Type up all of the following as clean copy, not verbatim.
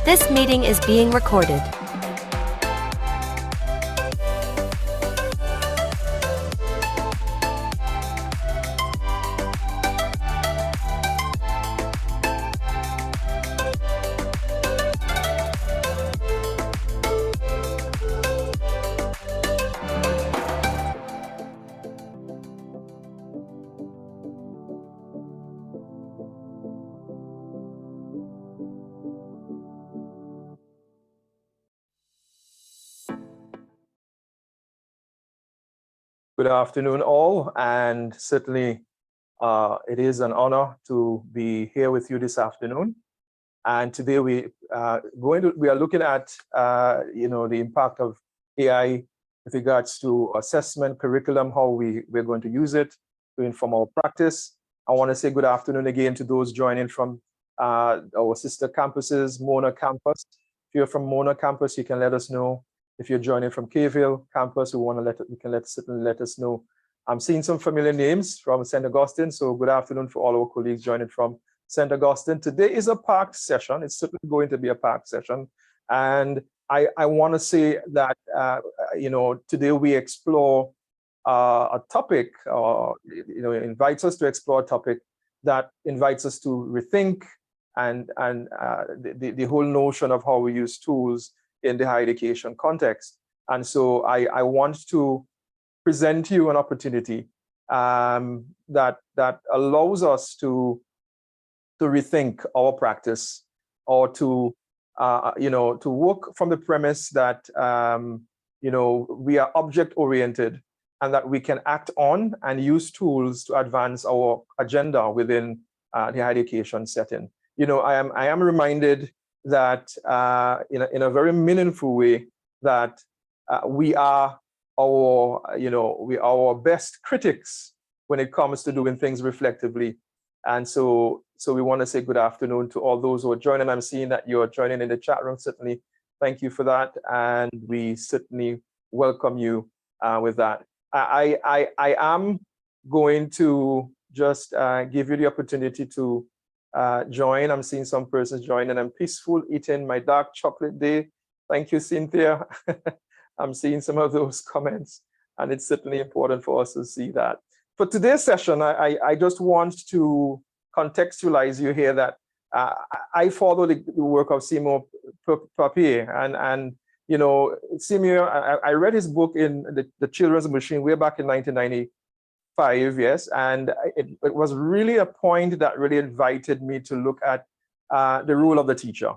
This meeting is being recorded. Good afternoon, all, and certainly it is an honor to be here with you this afternoon. And today we are looking at the impact of AI with regards to assessment, curriculum, how we're going to use it to inform our practice. I want to say good afternoon again to those joining from our sister campuses, Mona campus. If you're from Mona campus, you can let us know. If you're joining from K-ville campus, you can certainly let us know. I'm seeing some familiar names from St. Augustine, so good afternoon for all our colleagues joining from St. Augustine. Today is a packed session. It's certainly going to be a packed session. And I want to say that, today we explore a topic, invites us to explore a topic that invites us to rethink and the whole notion of how we use tools in the higher education context. And so I want to present you an opportunity that allows us to rethink our practice, or to work from the premise that we are object oriented and that we can act on and use tools to advance our agenda within the higher education setting. I am reminded that in a very meaningful way that we are our best critics when it comes to doing things reflectively. And so we want to say good afternoon to all those who are joining. I'm seeing that you're joining in the chat room. Certainly, thank you for that. And we certainly welcome you with that. I am going to just give you the opportunity to join. I'm seeing some persons joining. I'm peaceful eating my dark chocolate day. Thank you, Cynthia. I'm seeing some of those comments, and it's certainly important for us to see that. For today's session, I just want to contextualize you here that I follow the work of Seymour Papert, and Seymour, I read his book in the Children's Machine way back in 1995, yes, and it was really a point that really invited me to look at the role of the teacher.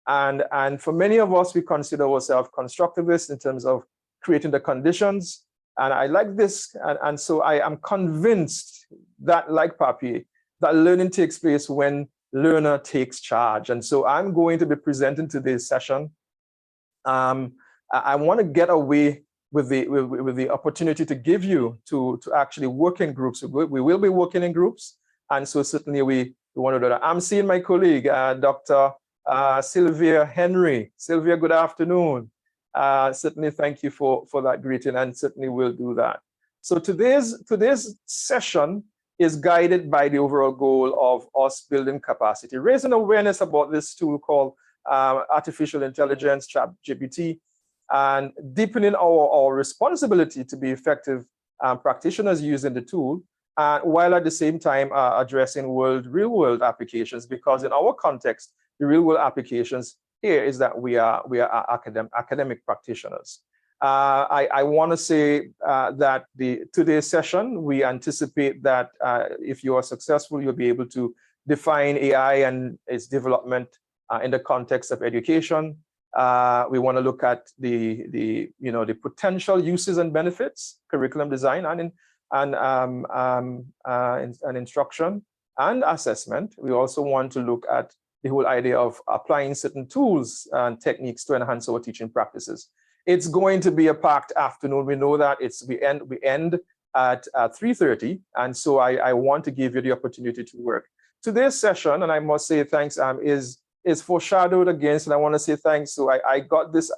And for many of us, we consider ourselves constructivists in terms of creating the conditions. And I like this, and so I am convinced that, like Papert, that learning takes place when learner takes charge. And so I'm going to be presenting today's session. I want to get away with the opportunity to give you to actually work in groups. We will be working in groups, and so certainly we want to do that. I'm seeing my colleague, Dr. Sylvia Henry. Sylvia, good afternoon. Certainly thank you for that greeting, and certainly we'll do that. So today's session is guided by the overall goal of us building capacity, raising awareness about this tool called artificial intelligence, ChatGPT, and deepening our responsibility to be effective practitioners using the tool, while at the same time addressing real-world applications, because in our context, the real-world applications here is that we are academic practitioners. I want to say that today's session, we anticipate that if you are successful, you'll be able to define AI and its development in the context of education. We want to look at the potential uses and benefits, curriculum design and instruction and assessment. We also want to look at the whole idea of applying certain tools and techniques to enhance our teaching practices. It's going to be a packed afternoon. We know that we end at 3:30, and so I want to give you the opportunity to work. Today's session, and I must say thanks, is foreshadowed against, and I want to say thanks. So I got this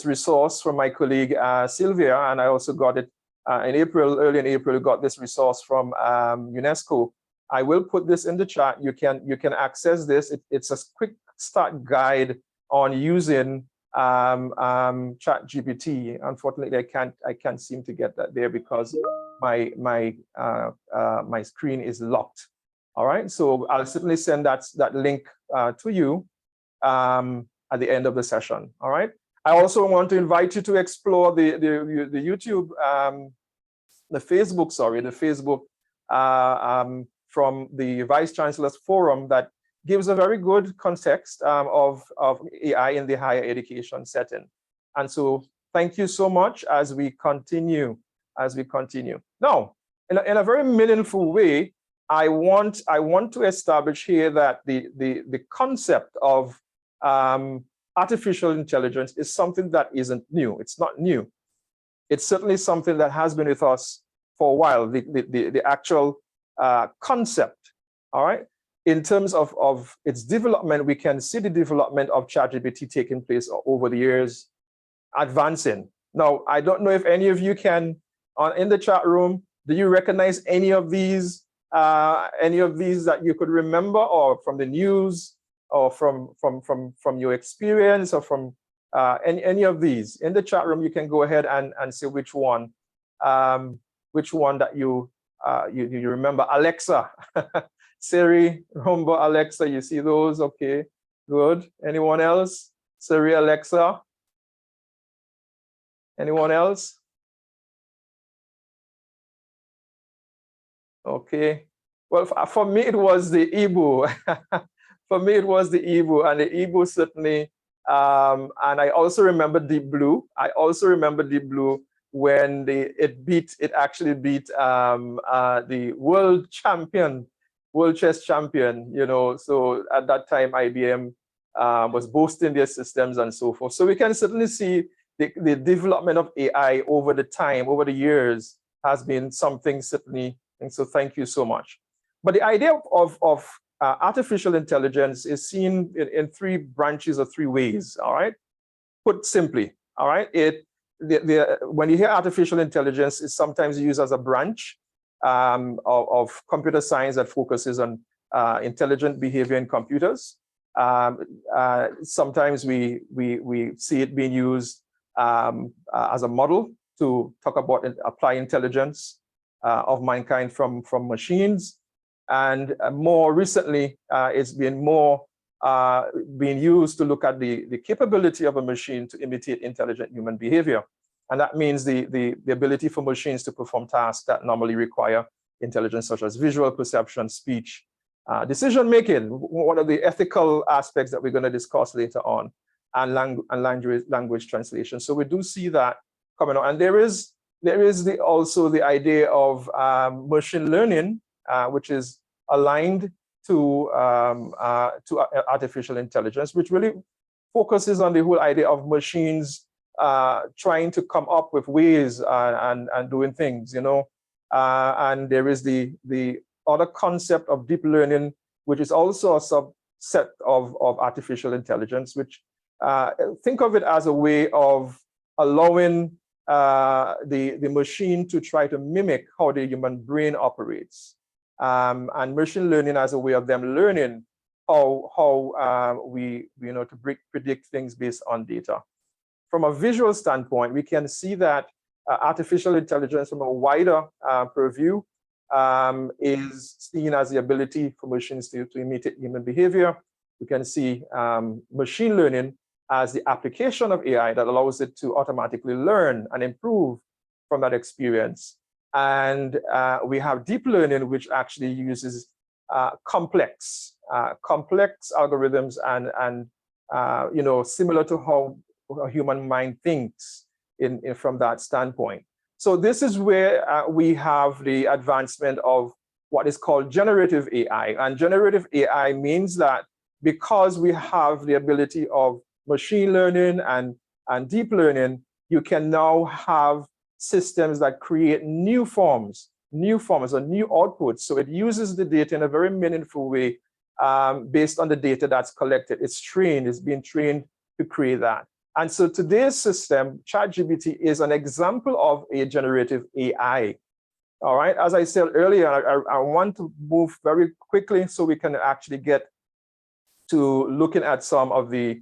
resource from my colleague Sylvia, and I also got it early in April. Got this resource from UNESCO. I will put this in the chat. You can access this. It's a quick start guide on using ChatGPT. Unfortunately, I can't seem to get that there because my screen is locked. All right, so I'll certainly send that link to you at the end of the session. All right. I also want to invite you to explore the YouTube, the Facebook from the Vice Chancellor's Forum that gives a very good context of AI in the higher education setting. And so thank you so much as we continue. Now, in a very meaningful way, I want to establish here that the concept of artificial intelligence is something that isn't new. It's not new. It's certainly something that has been with us for a while. The actual concept, all right? In terms of its development, we can see the development of ChatGPT taking place over the years, advancing. Now, I don't know if any of you can, in the chat room, do you recognize any of these that you could remember, or from the news, or from your experience, or from any of these? In the chat room, you can go ahead and say which one that you remember. Alexa, Siri, Rumba, Alexa, you see those? Okay, good. Anyone else? Siri, Alexa? Anyone else? Okay. Well, for me, it was the Igbo. For me, it was the Igbo, and the Igbo certainly. And I also remember Deep Blue. When it actually beat the world chess champion, you know. So at that time, IBM was boasting their systems and so forth. So we can certainly see the development of AI over the years has been something certainly. And so thank you so much. But the idea of artificial intelligence is seen in three branches or three ways, all right? Put simply, all right? When you hear artificial intelligence, it's sometimes used as a branch of computer science that focuses on intelligent behavior in computers. Sometimes we see it being used as a model to talk about apply intelligence of mankind from machines. And more recently, it's been being used to look at the capability of a machine to imitate intelligent human behavior. And that means the ability for machines to perform tasks that normally require intelligence, such as visual perception, speech, decision-making, one of the ethical aspects that we're going to discuss later on, and language translation. So we do see that coming on. And there is also the idea of machine learning, which is aligned to artificial intelligence, which really focuses on the whole idea of machines trying to come up with ways and doing things, you know. And there is the other concept of deep learning, which is also a subset of artificial intelligence, which think of it as a way of allowing the machine to try to mimic how the human brain operates. And machine learning as a way of them learning how we to predict things based on data. From a visual standpoint, we can see that artificial intelligence from a wider purview is seen as the ability for machines to imitate human behavior. We can see machine learning as the application of AI that allows it to automatically learn and improve from that experience. And we have deep learning, which actually uses complex algorithms and similar to how a human mind thinks from that standpoint. So this is where we have the advancement of what is called generative AI. And generative AI means that because we have the ability of machine learning and deep learning, you can now have systems that create new forms or new outputs. So it uses the data in a very meaningful way based on the data that's collected. It's being trained to create that. And so today's system, ChatGPT, is an example of a generative AI. All right, as I said earlier, I want to move very quickly so we can actually get to looking at some of the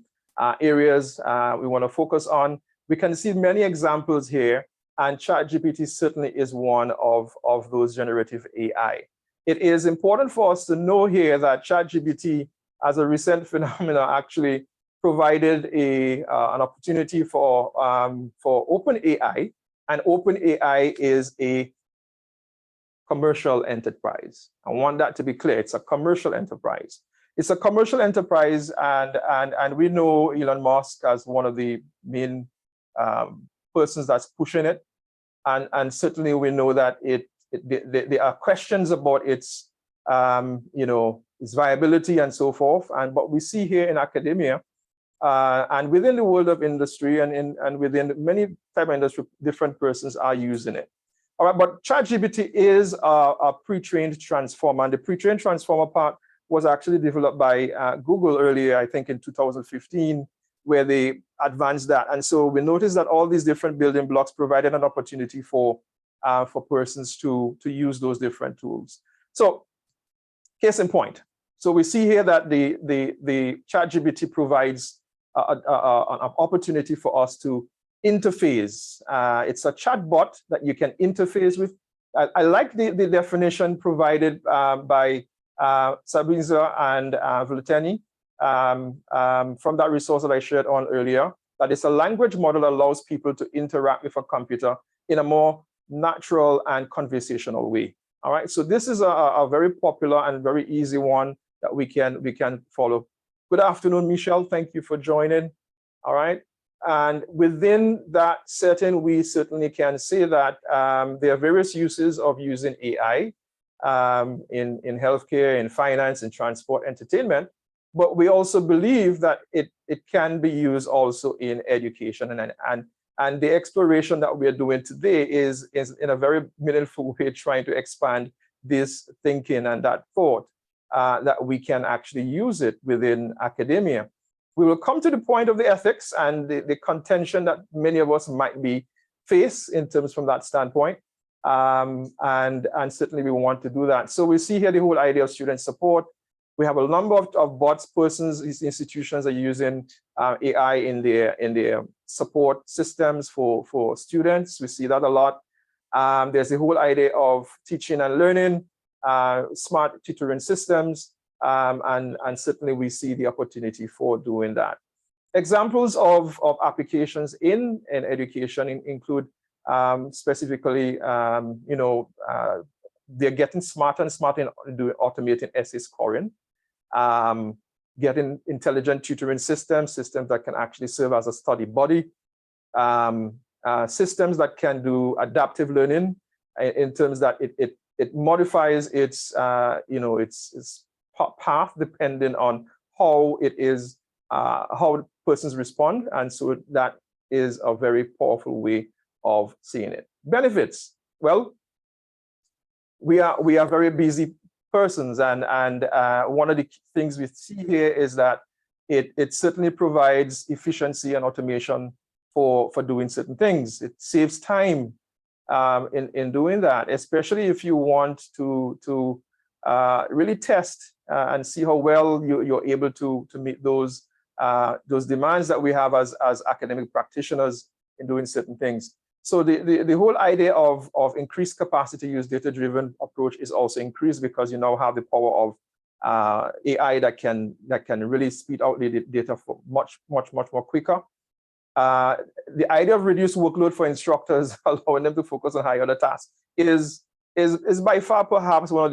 areas we want to focus on. We can see many examples here, and ChatGPT certainly is one of those generative AI. It is important for us to know here that ChatGPT, as a recent phenomenon, actually provided an opportunity for OpenAI, and OpenAI is a commercial enterprise. I want that to be clear. It's a commercial enterprise. It's a commercial enterprise, and we know Elon Musk as one of the main persons that's pushing it, and certainly we know that there are questions about its its viability and so forth. But we see here in academia and within the world of industry and within many type of industry, different persons are using it. All right, but ChatGPT is a pre-trained transformer, and the pre-trained transformer part was actually developed by Google earlier, I think in 2015, where they advanced that. And so we noticed that all these different building blocks provided an opportunity for persons to use those different tools. So case in point. So we see here that the ChatGPT provides an opportunity for us to interface. It's a chatbot that you can interface with. I like the definition provided by Sabinza and Vluteni from that resource that I shared on earlier, that it's a language model that allows people to interact with a computer in a more natural and conversational way. All right, so this is a very popular and very easy one that we can follow. Good afternoon, Michelle. Thank you for joining. All right, and within that setting, we certainly can say that there are various uses of using AI in healthcare, in finance, in transport, entertainment. But we also believe that it can be used also in education, and the exploration that we are doing today is in a very meaningful way trying to expand this thinking and that thought that we can actually use it within academia. We will come to the point of the ethics and the contention that many of us might be faced in terms from that standpoint. And certainly we want to do that. So we see here the whole idea of student support. We have a number of bots, persons, these institutions are using AI in their support systems for students. We see that a lot. There's the whole idea of teaching and learning, smart tutoring systems, and certainly we see the opportunity for doing that. Examples of applications in education include specifically, they're getting smarter and smarter in doing automating essay scoring, getting intelligent tutoring systems that can actually serve as a study buddy, systems that can do adaptive learning in terms that it modifies its path depending on how it is, how persons respond, and so that is a very powerful way of seeing it. Benefits. Well, we are very busy persons, and one of the things we see here is that it certainly provides efficiency and automation for doing certain things. It saves time in doing that, especially if you want to really test and see how well you're able to meet those demands that we have as academic practitioners in doing certain things. So the whole idea of increased capacity use data-driven approach is also increased because you now have the power of AI that can really speed out the data for much more quicker. The idea of reduced workload for instructors, allowing them to focus on higher tasks, is by far perhaps one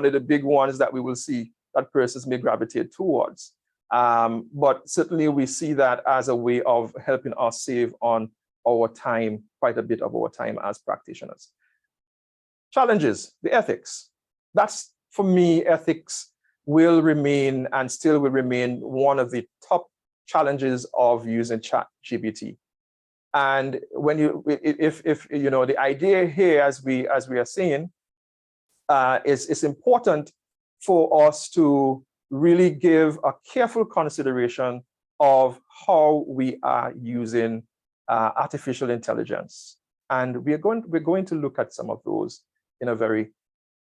of the big ones that we will see that persons may gravitate towards. But certainly we see that as a way of helping us save on our time, quite a bit of our time as practitioners. Challenges, the ethics. That's, for me, ethics will remain and still will remain one of the top challenges of using ChatGPT. And when if the idea here, as we are saying, it's important for us to really give a careful consideration of how we are using artificial intelligence, and we're going to look at some of those in a very,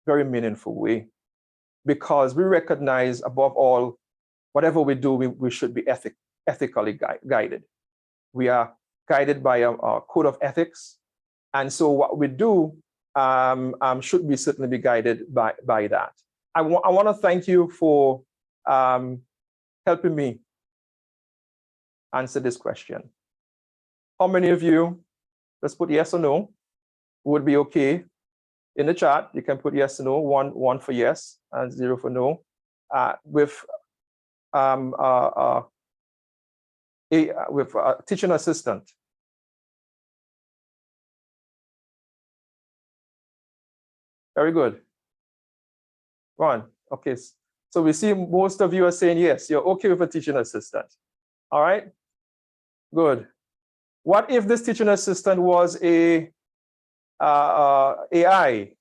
very meaningful way, because we recognize, above all, whatever we do, we should be ethically guided. We are guided by a code of ethics. And so what we do should be certainly be guided by that. I want to thank you for helping me answer this question. How many of you, let's put yes or no, would be okay in the chat? You can put yes or no, one for yes and 0 for no, with a teaching assistant. Very good. Ron, okay. So we see most of you are saying yes, you're okay with a teaching assistant. All right, good. What if this teaching assistant was a AI?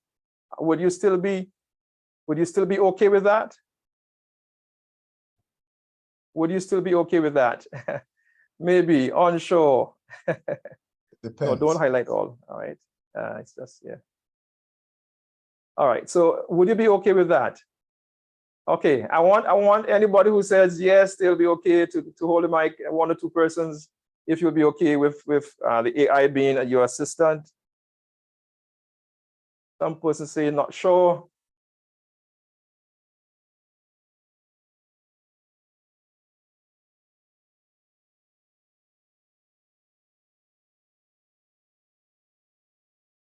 Would you still be okay with that? Would you still be okay with that? Maybe unsure. Depends. No, don't highlight all. All right, it's just yeah. All right, so would you be okay with that? Okay, I want anybody who says yes, they'll be okay to hold the mic, 1 or 2 persons, if you'll be okay with the AI being your assistant. Some person say not sure.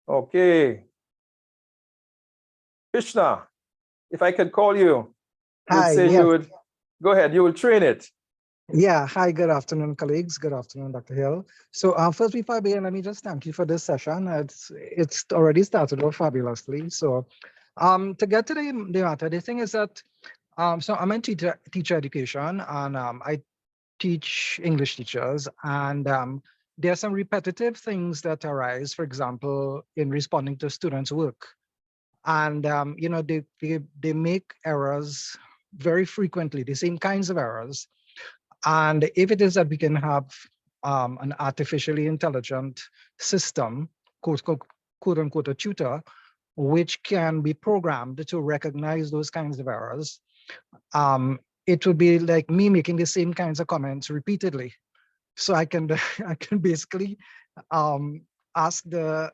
Okay. Krishna, if I could call you, you'd Hi, say yes. you would, go ahead, you will train it. Yeah, hi, good afternoon, colleagues. Good afternoon, Dr. Hill. So first, before I begin, let me just thank you for this session. It's already started off fabulously. So to get to the matter, the thing is that, so I'm in teacher education, and I teach English teachers, and there are some repetitive things that arise, for example, in responding to students' work. And you know, they make errors very frequently, the same kinds of errors. And if it is that we can have an artificially intelligent system, quote unquote, a tutor, which can be programmed to recognize those kinds of errors, it would be like me making the same kinds of comments repeatedly. So I can I can basically ask the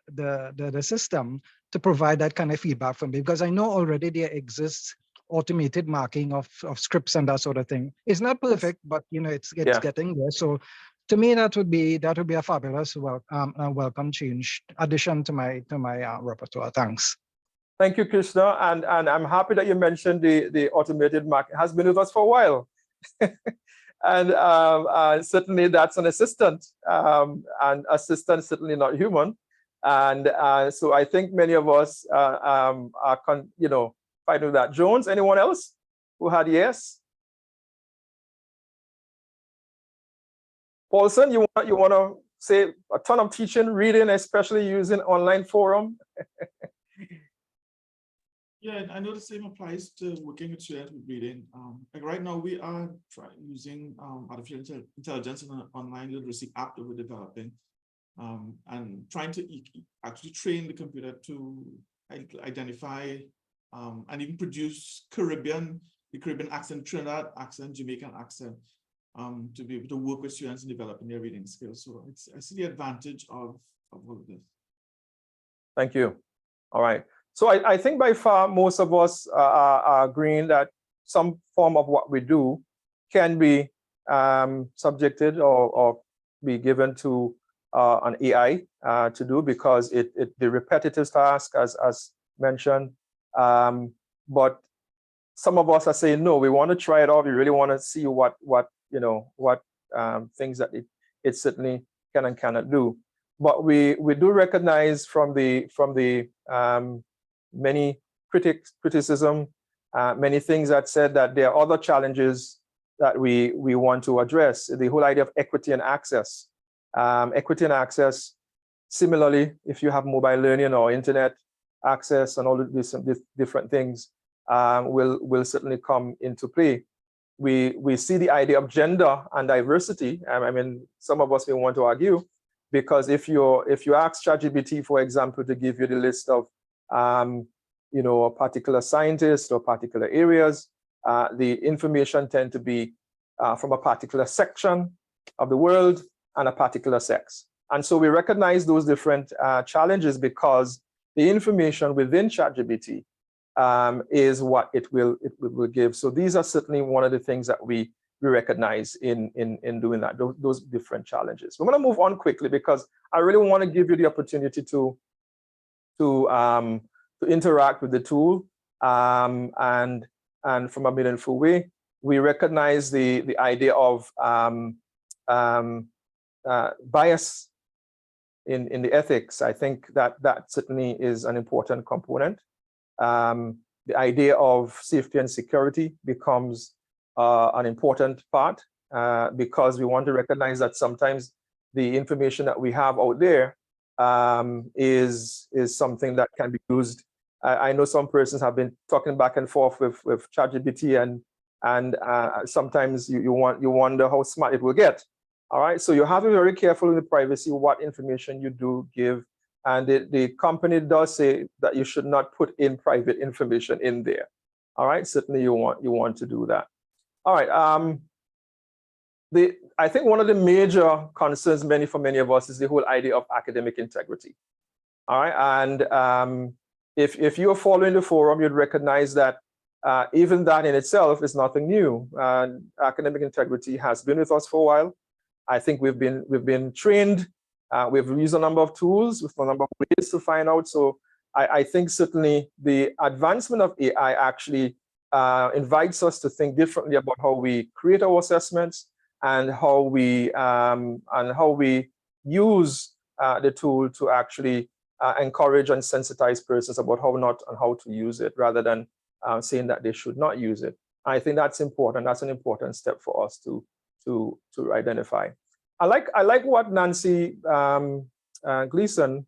system to provide that kind of feedback for me, because I know already there exists automated marking of scripts and that sort of thing. It's not perfect, but you know, it's getting there. So to me, that would be a fabulous welcome change addition to my repertoire. Thanks. Thank you, Krishna, and I'm happy that you mentioned the automated marking. It has been with us for a while. And certainly that's an assistant, and assistant certainly not human. And so I think many of us are fighting with that. Jones, anyone else who had yes? Paulson, you want to say a ton of teaching, reading, especially using online forum? Yeah, I know the same applies to working with students with reading. Like right now, we are using artificial intelligence in an online literacy app that we're developing, and trying to actually train the computer to identify and even produce the Caribbean accent, Trinidad accent, Jamaican accent, to be able to work with students in developing their reading skills. So I see the advantage of all of this. Thank you. All right. So I think by far most of us are agreeing that some form of what we do can be subjected or be given to an AI to do, because the repetitive task, as mentioned. But some of us are saying no, we want to try it out. We really want to see what things that it certainly can and cannot do. But we do recognize from the many criticism, many things that said that there are other challenges that we want to address. The whole idea of equity and access. Equity and access, similarly, if you have mobile learning or internet access and all of these different things, will certainly come into play. We see the idea of gender and diversity. I mean, some of us may want to argue, because if you ask ChatGPT, for example, to give you the list of a particular scientist or particular areas, the information tend to be from a particular section of the world and a particular sex. And so we recognize those different challenges because the information within ChatGPT is what it will give. So these are certainly one of the things that we recognize in doing that, those different challenges. We're going to move on quickly because I really want to give you the opportunity to interact with the tool and from a meaningful way. We recognize the idea of bias in the ethics. I think that certainly is an important component. The idea of safety and security becomes an important part because we want to recognize that sometimes the information that we have out there is something that can be used. I know some persons have been talking back and forth with ChatGPT, and sometimes you wonder how smart it will get. All right, so you have to be very careful in the privacy what information you do give, and the company does say that you should not put in private information in there. All right, certainly you want to do that. All right, I think one of the major concerns for many of us is the whole idea of academic integrity. All right, and if you're following the forum, you'd recognize that even that in itself is nothing new. Academic integrity has been with us for a while. I think we've been trained. We've used a number of tools with a number of ways to find out. So I think certainly the advancement of AI actually invites us to think differently about how we create our assessments and how we use the tool to actually encourage and sensitize persons about how to use it, rather than saying that they should not use it. I think that's important. That's an important step for us to identify. I like what Nancy Gleason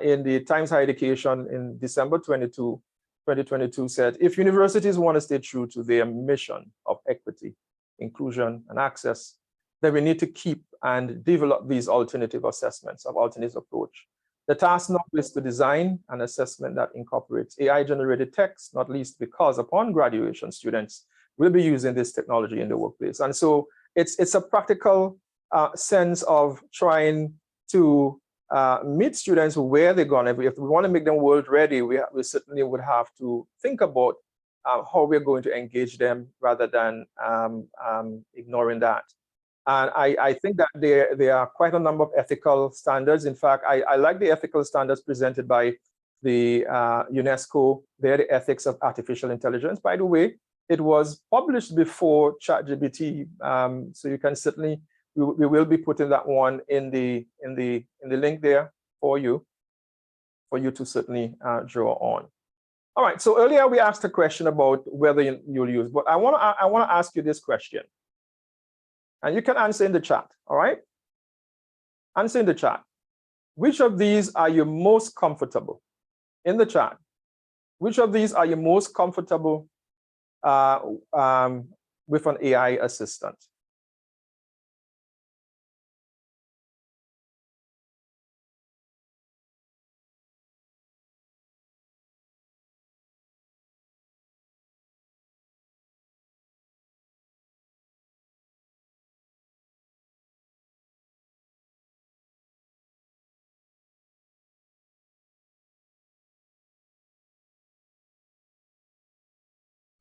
in the Times Higher Education in December 2022 said, if universities want to stay true to their mission of equity, inclusion, and access, then we need to keep and develop these alternative assessments of alternative approach. The task now is to design an assessment that incorporates AI-generated text, not least because upon graduation, students will be using this technology in the workplace. And so it's a practical sense of trying to meet students where they're going. If we want to make them world ready, we certainly would have to think about how we're going to engage them rather than ignoring that. And I think that there are quite a number of ethical standards. In fact, I like the ethical standards presented by the UNESCO. They're the ethics of artificial intelligence. By the way, it was published before ChatGPT, so you can certainly, we will be putting that one in the link there for you to certainly draw on. All right. So earlier we asked a question about whether you'll use, but I want to ask you this question, and you can answer in the chat. All right. Answer in the chat. Which of these are you most comfortable? In the chat. Which of these are you most comfortable with an AI assistant?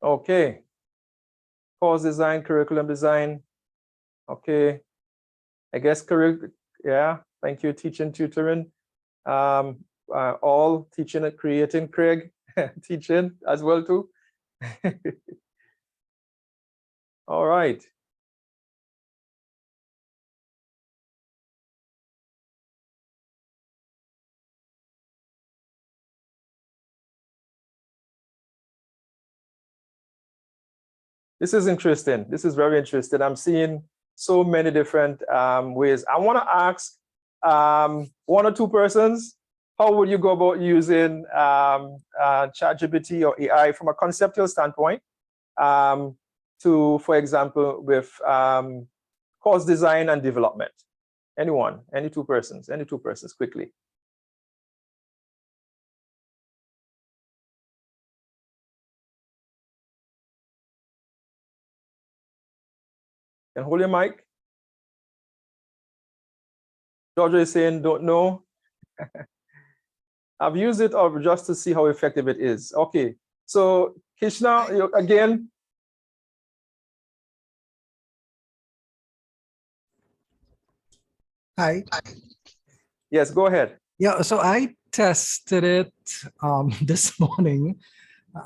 Okay. Course design, curriculum design. Okay. I guess yeah. Thank you, teaching, tutoring. All teaching and creating, Craig. Teaching as well too. All right. This is interesting. This is very interesting. I'm seeing so many different ways. I want to ask one or two persons, how would you go about using ChatGPT or AI from a conceptual standpoint to, for example, with course design and development? Anyone, any two persons quickly. Can hold your mic. Georgia is saying, don't know. I've used it just to see how effective it is. Okay, so Krishna, again. Hi. Yes, go ahead. Yeah, so I tested it this morning.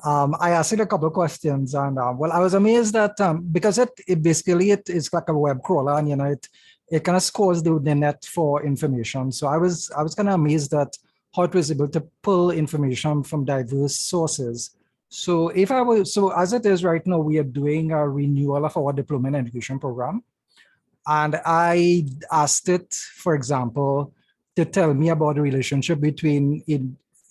I asked it a couple of questions, and well, I was amazed that because it basically it is like a web crawler, and it kind of scores the net for information. So I was kind of amazed at how it was able to pull information from diverse sources. So as it is right now, we are doing a renewal of our diploma in education program, and I asked it, for example, to tell me about the relationship between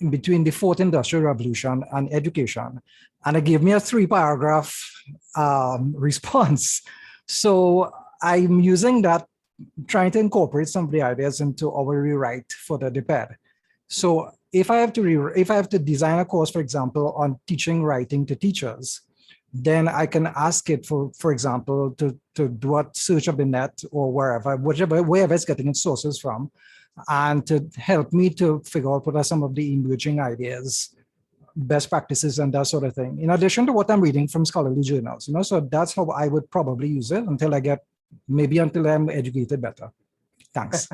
the fourth industrial revolution and education. And it gave me a 3-paragraph response. So I'm using that, trying to incorporate some of the ideas into our rewrite for the DPED. So if I have to design a course, for example, on teaching writing to teachers, then I can ask it for example, to do a search of the net or wherever it's getting its sources from, and to help me to figure out what are some of the emerging ideas, best practices, and that sort of thing, in addition to what I'm reading from scholarly journals. So that's how I would probably use it until I'm educated better. Thanks.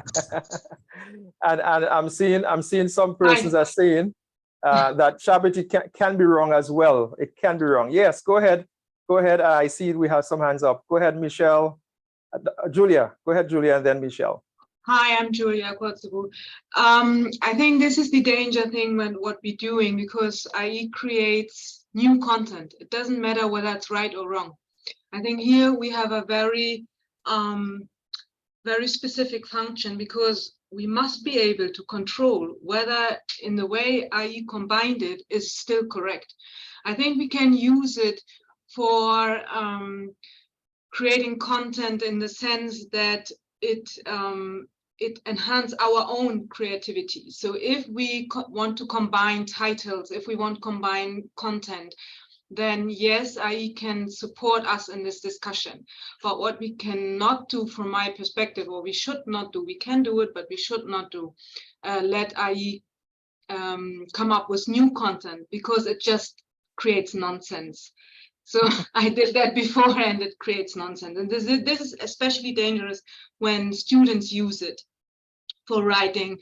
and I'm seeing some persons are saying that ChatGPT can be wrong as well. It can be wrong. Yes, go ahead. Go ahead. I see we have some hands up. Go ahead, Michelle. Julia. Go ahead, Julia, and then Michelle. Hi, I'm Julia Kotsubu. I think this is the danger thing when what we're doing, because IE creates new content. It doesn't matter whether it's right or wrong. I think here we have a very specific function, because we must be able to control whether in the way IE combined it is still correct. I think we can use it for creating content in the sense that it enhances our own creativity. So if we want to combine titles, if we want to combine content, then yes, IE can support us in this discussion. But what we cannot do from my perspective, or we should not do, we can do it, but we should not do, let IE come up with new content, because it just creates nonsense. So I did that before, and it creates nonsense. And this is especially dangerous when students use it for writing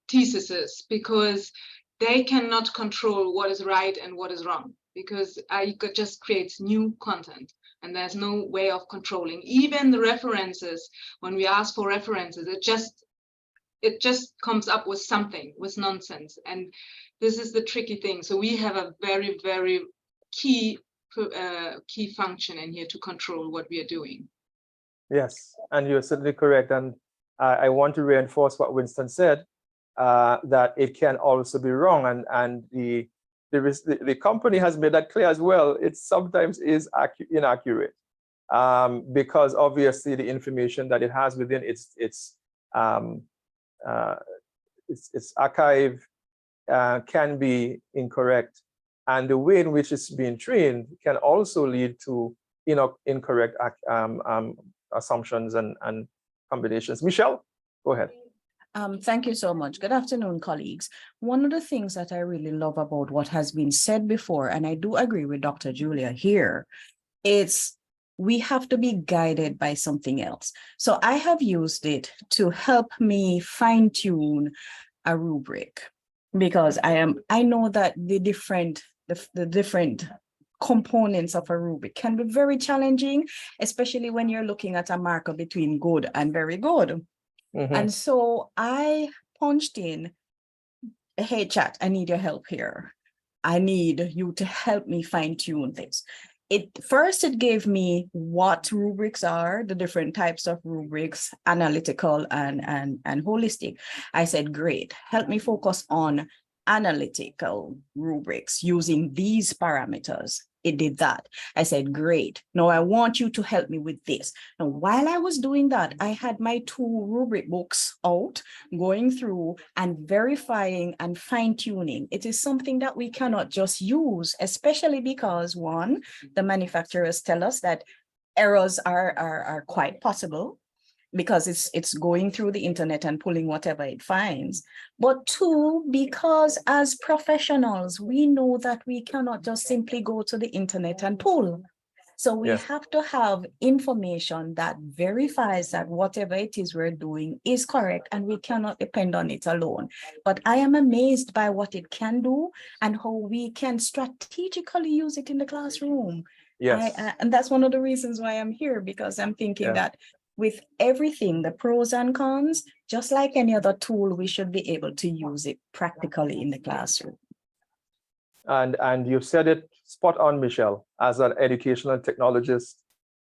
theses, because they cannot control what is right and what is wrong, because it just creates new content, and there's no way of controlling. Even the references, when we ask for references, it just comes up with something, with nonsense. And this is the tricky thing. So we have a very, very key function in here to control what we are doing. Yes, and you're certainly correct. And I want to reinforce what Winston said, that it can also be wrong. And the company has made that clear as well. It sometimes is inaccurate, because obviously the information that it has within its archive can be incorrect. And the way in which it's being trained can also lead to incorrect assumptions and combinations. Michelle, go ahead. Thank you so much. Good afternoon, colleagues. One of the things that I really love about what has been said before, and I do agree with Dr. Julia here, is we have to be guided by something else. So I have used it to help me fine-tune a rubric, because I know that the different components of a rubric can be very challenging, especially when you're looking at a marker between good and very good. Mm-hmm. And so I punched in, hey, chat, I need your help here. I need you to help me fine-tune this. First, it gave me what rubrics are, the different types of rubrics, analytical and holistic. I said, great, help me focus on analytical rubrics using these parameters. It did that. I said, great. Now I want you to help me with this. Now, while I was doing that, I had my 2 rubric books out, going through and verifying and fine-tuning. It is something that we cannot just use, especially because, one, the manufacturers tell us that errors are quite possible, because it's going through the internet and pulling whatever it finds. But two, because as professionals, we know that we cannot just simply go to the internet and pull. So we have to have information that verifies that whatever it is we're doing is correct, and we cannot depend on it alone. But I am amazed by what it can do and how we can strategically use it in the classroom. Yes. And that's one of the reasons why I'm here, because I'm thinking that with everything, the pros and cons, just like any other tool, we should be able to use it practically in the classroom. And you've said it spot on, Michelle, as an educational technologist,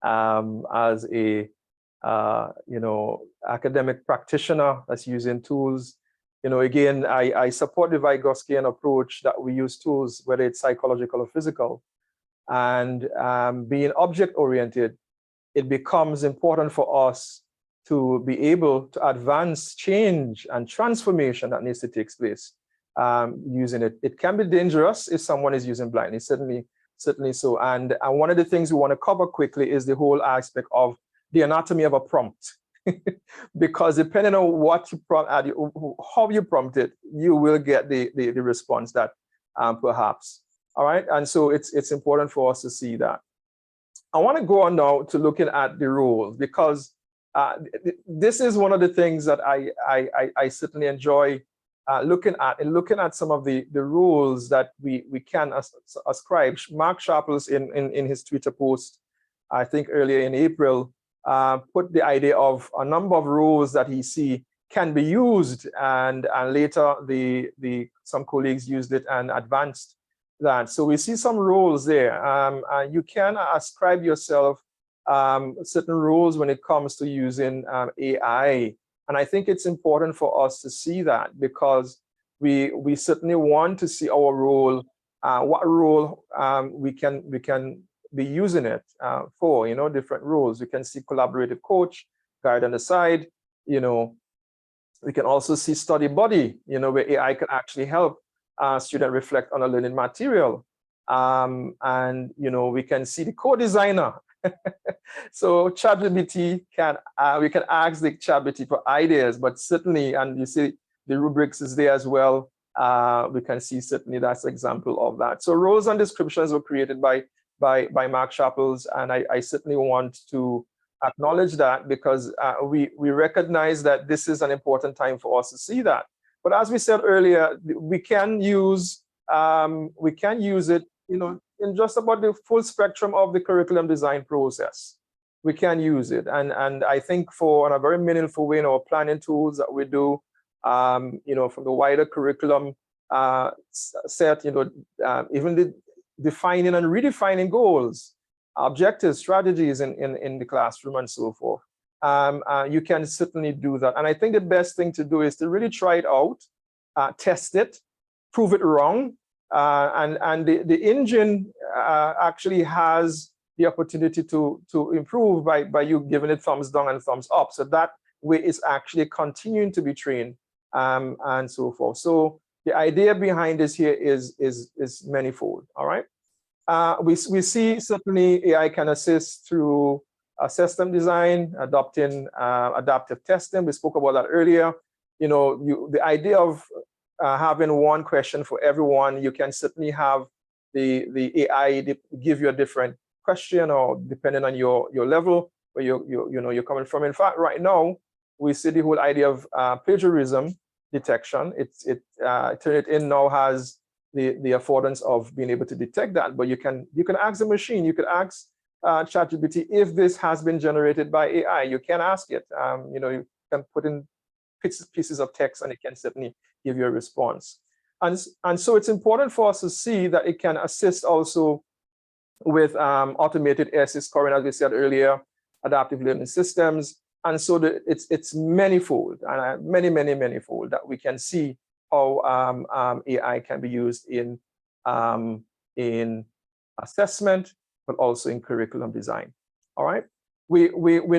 as a academic practitioner that's using tools. Again, I support the Vygotskian approach that we use tools, whether it's psychological or physical, and being object-oriented. It becomes important for us to be able to advance change and transformation that needs to take place using it. It can be dangerous if someone is using blindly, certainly so. And one of the things we want to cover quickly is the whole aspect of the anatomy of a prompt. Because depending on what you prompt, how you prompt it, you will get the response that perhaps. All right, and so it's important for us to see that. I want to go on now to looking at the rules, because this is one of the things that I certainly enjoy looking at some of the rules that we can ascribe. Mark Sharples in his Twitter post, I think earlier in April, put the idea of a number of rules that he see can be used, and later some colleagues used it and advanced that. So we see some rules there. You can ascribe yourself certain rules when it comes to using AI. And I think it's important for us to see that, because we certainly want to see our role, what role we can be using it for, different roles. We can see collaborative coach, guide on the side, we can also see study buddy, where AI can actually help student reflect on a learning material. And we can see the co-designer. So ChatGPT we can ask the ChatGPT for ideas, but certainly, and you see the rubrics is there as well. We can see certainly that's an example of that. So roles and descriptions were created by Mark Sharples, and I certainly want to acknowledge that, because we recognize that this is an important time for us to see that. But as we said earlier, we can use it, in just about the full spectrum of the curriculum design process. We can use it, and I think in a very meaningful way in our planning tools that we do, from the wider curriculum set, even the defining and redefining goals, objectives, strategies in the classroom, and so forth. You can certainly do that. And I think the best thing to do is to really try it out, test it, prove it wrong. And the engine actually has the opportunity to improve by you giving it thumbs down and thumbs up. So that way it's actually continuing to be trained and so forth. So the idea behind this here is manifold, all right? We see certainly AI can assist through system design, adopting adaptive testing. We spoke about that earlier. The idea of having one question for everyone, you can certainly have the AI give you a different question, or depending on your level where you're coming from. In fact, right now we see the whole idea of plagiarism detection. Turn It In now has the affordance of being able to detect that, but you can ask the machine, you could ask ChatGPT if this has been generated by AI. You can ask it. You can put in pieces of text, and it can certainly give you a response. And so it's important for us to see that it can assist also with automated essay scoring, as we said earlier, adaptive learning systems. And so it's manifold, and manyfold that we can see how AI can be used in assessment, but also in curriculum design. All right. We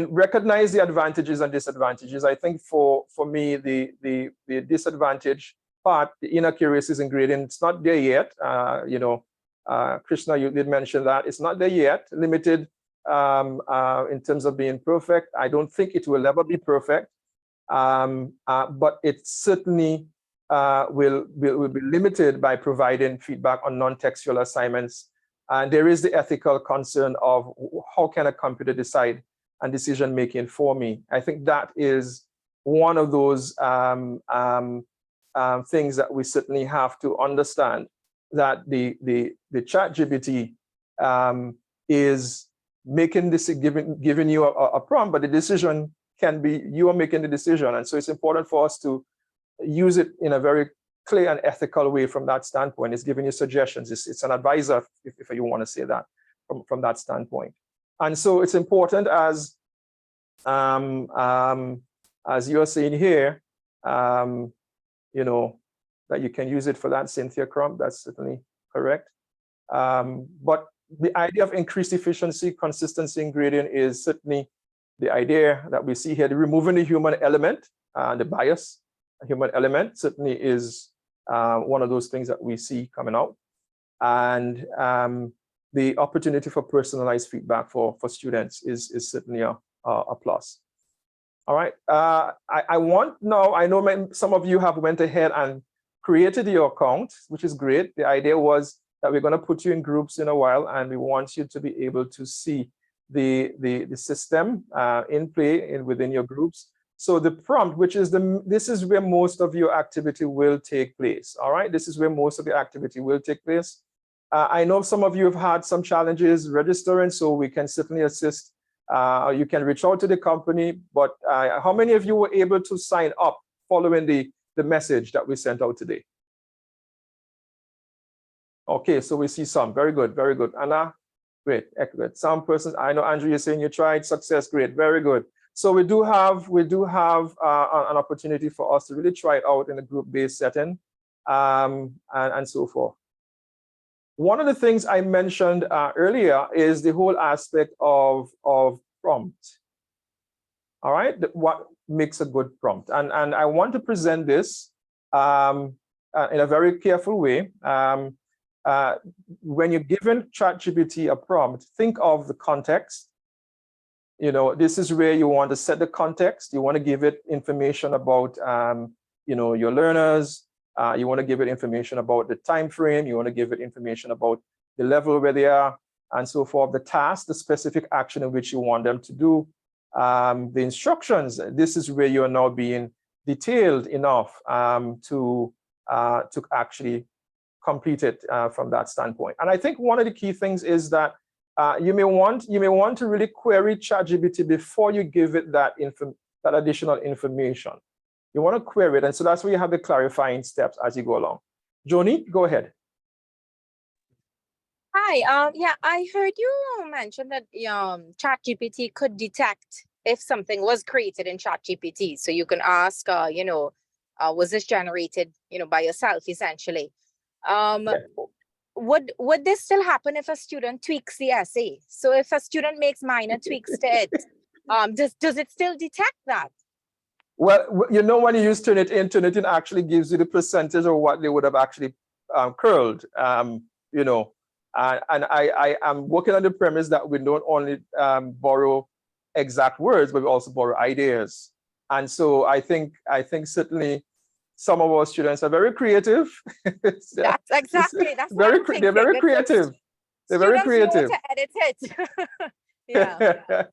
recognize the advantages and disadvantages. I think for me, the disadvantage part, the inaccuracies in grading, it's not there yet. Krishna, you did mention that it's not there yet. Limited in terms of being perfect. I don't think it will ever be perfect, but it certainly will be limited by providing feedback on non-textual assignments. And there is the ethical concern of how can a computer decide and decision making for me. I think that is one of those things that we certainly have to understand, that the ChatGPT is making this, giving you a prompt, but the decision can be you are making the decision. And so it's important for us to use it in a very clear and ethical way from that standpoint. It's giving you suggestions. It's an advisor, if you want to say that from that standpoint. And so it's important, as you're saying here, you know, that you can use it for that, Cynthia Crump. That's certainly correct. But the idea of increased efficiency, consistency in grading is certainly the idea that we see here. The removing the human element, the bias, human element certainly is one of those things that we see coming out. And the opportunity for personalized feedback for students is certainly a plus. All right. I want now, I know some of you have went ahead and created your account, which is great. The idea was that we're going to put you in groups in a while, and we want you to be able to see the system in play within your groups. So the prompt, which is this is where most of your activity will take place. All right, this is where most of the activity will take place. I know some of you have had some challenges registering, so we can certainly assist. You can reach out to the company, but how many of you were able to sign up following the message that we sent out today? Okay, so we see some. Very good, very good. Anna, great, excellent. Some persons, I know Andrew, you're saying you tried, success, great, very good. So we do have an opportunity for us to really try it out in a group-based setting, and so forth. One of the things I mentioned earlier is the whole aspect of prompt. All right, what makes a good prompt? And I want to present this in a very careful way. When you're given ChatGPT a prompt, think of the context. You know, this is where you want to set the context. You want to give it information about, you know, your learners. You want to give it information about the time frame. You want to give it information about the level where they are, and so forth. The task, the specific action in which you want them to do. The instructions. This is where you are now being detailed enough to actually complete it from that standpoint. And I think one of the key things is that you may want to really query ChatGPT before you give it that additional information. You want to query it, and so that's where you have the clarifying steps as you go along. Joni, go ahead. Hi. Yeah, I heard you mention that ChatGPT could detect if something was created in ChatGPT. So you can ask, you know, was this generated, you know, by yourself, essentially. Yeah. Would this still happen if a student tweaks the essay? So if a student makes minor tweaks to it, does it still detect that? Well, you know, when you use Turnitin actually gives you the percentage of what they would have actually curled, you know, and I am working on the premise that we don't only borrow exact words, but we also borrow ideas. And so I think certainly some of our students are very creative. That's exactly. That's they're very creative. They're very creative. Know to edit it. Yeah. Okay.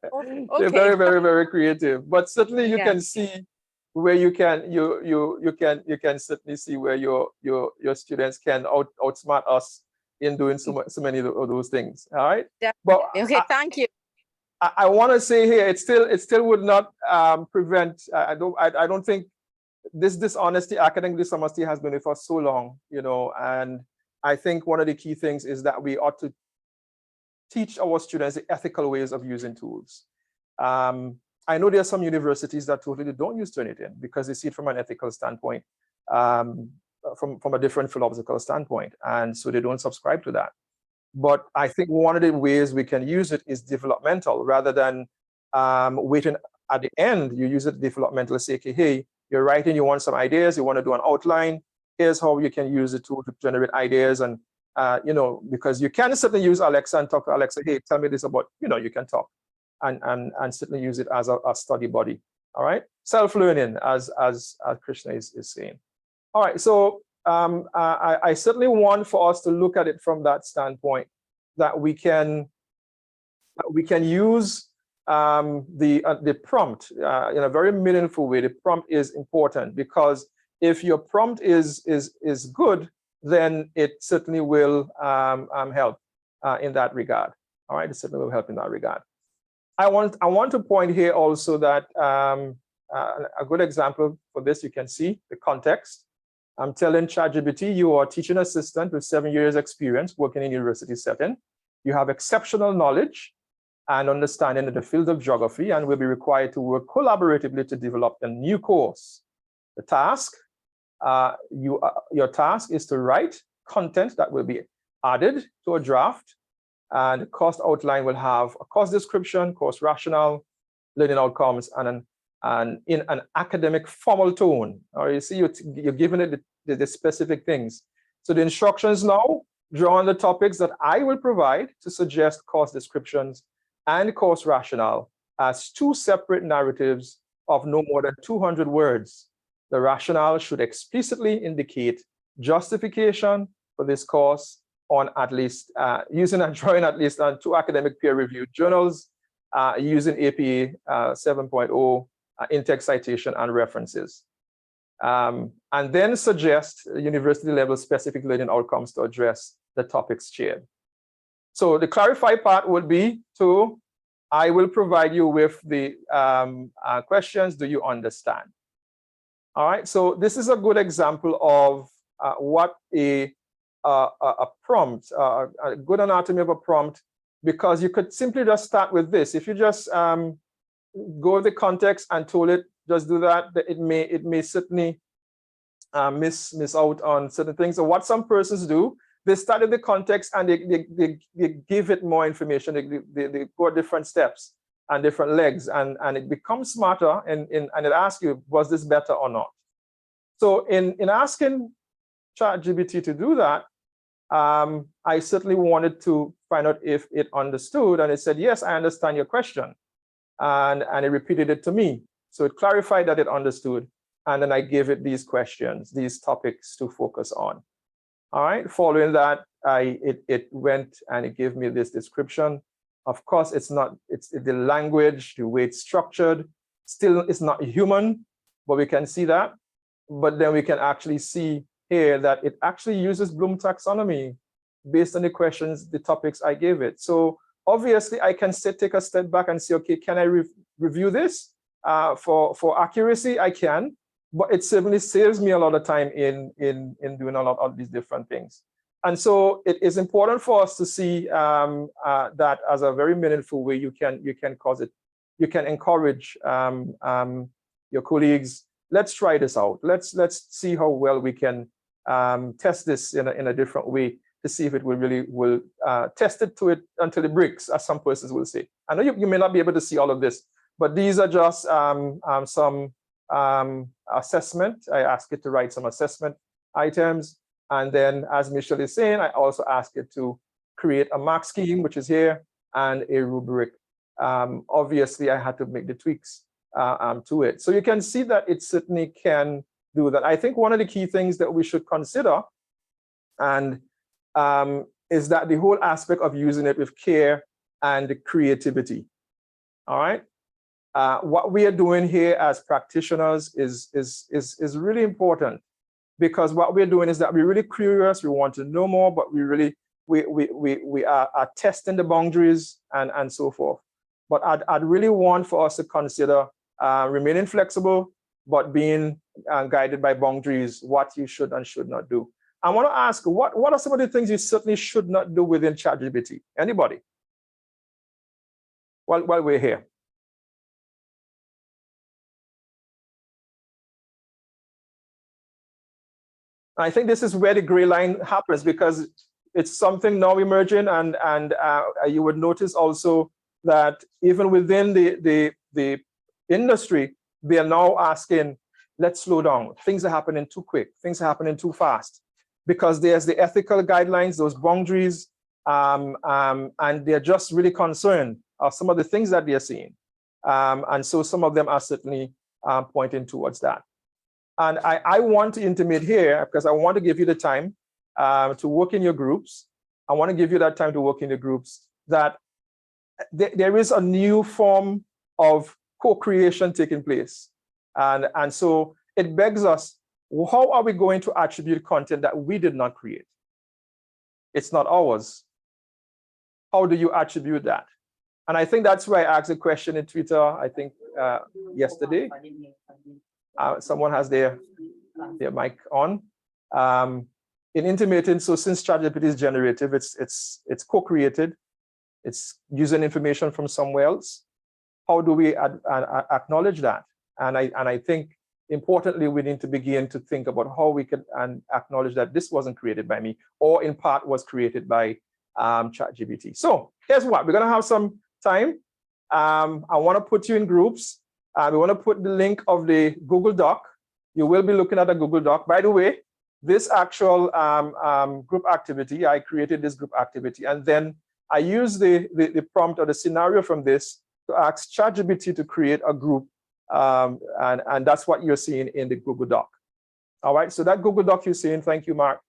They're very, very, very creative. But certainly you can see where you can certainly see where your students can outsmart us in doing so many of those things. All right. Definitely. But okay, thank you. I want to say here, it still would not prevent. I don't think this dishonesty, academic dishonesty, has been with us so long, you know. And I think one of the key things is that we ought to teach our students the ethical ways of using tools. I know there are some universities that totally don't use Turnitin because they see it from an ethical standpoint, from a different philosophical standpoint, and so they don't subscribe to that. But I think one of the ways we can use it is developmental, rather than waiting at the end. You use it developmental, say, okay, hey, you're writing, you want some ideas, you want to do an outline. Here's how you can use the tool to generate ideas and you know, because you can certainly use Alexa and talk to Alexa, hey, tell me this about, you know, you can talk and certainly use it as a study buddy. All right, self-learning, as Krishna is saying. All right, so I certainly want for us to look at it from that standpoint, that we can use the prompt in a very meaningful way. The prompt is important because if your prompt is good, then it certainly will help in that regard. All right, it certainly will help in that regard. I want to point here also that a good example for this, you can see the context. I'm telling ChatGPT, you are a teaching assistant with 7 years experience working in university setting. You have exceptional knowledge and understanding in the field of geography and will be required to work collaboratively to develop a new course. The task, your task is to write content that will be added to a draft, and the course outline will have a course description, course rationale, learning outcomes, and in an academic formal tone. Or you see, you're giving it the specific things. So the instructions now draw on the topics that I will provide to suggest course descriptions and course rationale as 2 separate narratives of no more than 200 words. The rationale should explicitly indicate justification for this course on at least using and drawing at least on 2 academic peer-reviewed journals, using APA 7.0, in-text citation and references. And then suggest university level specific learning outcomes to address the topics shared. So the clarify part would be I will provide you with the questions, do you understand? All right, so this is a good example of what a prompt, a good anatomy of a prompt, because you could simply just start with this. If you just go with the context and told it, just do that, it may certainly miss out on certain things. So what some persons do, they start with the context and they give it more information. They go different steps and different legs, and it becomes smarter, and it asks you, was this better or not? So in asking ChatGPT to do that, I certainly wanted to find out if it understood, and it said, yes, I understand your question. And it repeated it to me. So it clarified that it understood. And then I gave it these questions, these topics to focus on. All right, following that, it went and it gave me this description. Of course, it's the language, the way it's structured, still it's not human, but we can see that. But then we can actually see here that it actually uses Bloom taxonomy based on the questions, the topics I gave it. So obviously I can take a step back and say, okay, can I review this for accuracy? I can, but it certainly saves me a lot of time in doing a lot of these different things. And so it is important for us to see that as a very meaningful way. You can encourage your colleagues. Let's try this out. Let's see how well we can test this in a different way to see if it will test it to it until it breaks, as some persons will say. I know you may not be able to see all of this, but these are just some assessment. I ask it to write some assessment items. And then, as Michelle is saying, I also ask it to create a mark scheme, which is here, and a rubric. Obviously, I had to make the tweaks to it. So you can see that it certainly can do that. I think one of the key things that we should consider and is that the whole aspect of using it with care and creativity. All right. What we are doing here as practitioners is really important, because what we're doing is that we're really curious, we want to know more, but we are testing the boundaries and so forth. But I'd really want for us to consider remaining flexible, but being guided by boundaries, what you should and should not do. I want to ask, what are some of the things you certainly should not do within ChatGPT? Anybody? While we're here. I think this is where the gray line happens, because it's something now emerging, and you would notice also that even within the industry, they are now asking, let's slow down. Things are happening too quick. Things are happening too fast. because there's the ethical guidelines, those boundaries, and they're just really concerned of some of the things that they're seeing. And so some of them are certainly pointing towards that. And I want to intimate here, because I want to give you the time to work in your groups. I want to give you that time to work in the groups, that there is a new form of co-creation taking place. And so it begs us, how are we going to attribute content that we did not create? It's not ours. How do you attribute that? And I think that's why I asked a question in Twitter, I think yesterday. Someone has their mic on. In intimating, so since ChatGPT is generative, it's co-created, it's using information from somewhere else. How do we acknowledge that? And I think importantly, we need to begin to think about how we can acknowledge that this wasn't created by me, or in part was created by ChatGPT. So here's what, we're gonna have some time. I wanna put you in groups. We wanna put the link of the Google Doc. You will be looking at a Google Doc. By the way, this actual group activity, I created this group activity, and then I used the prompt or the scenario from this to ask ChatGPT to create a group, and that's what you're seeing in the Google Doc. All right, so that Google Doc you're seeing, thank you, Mark,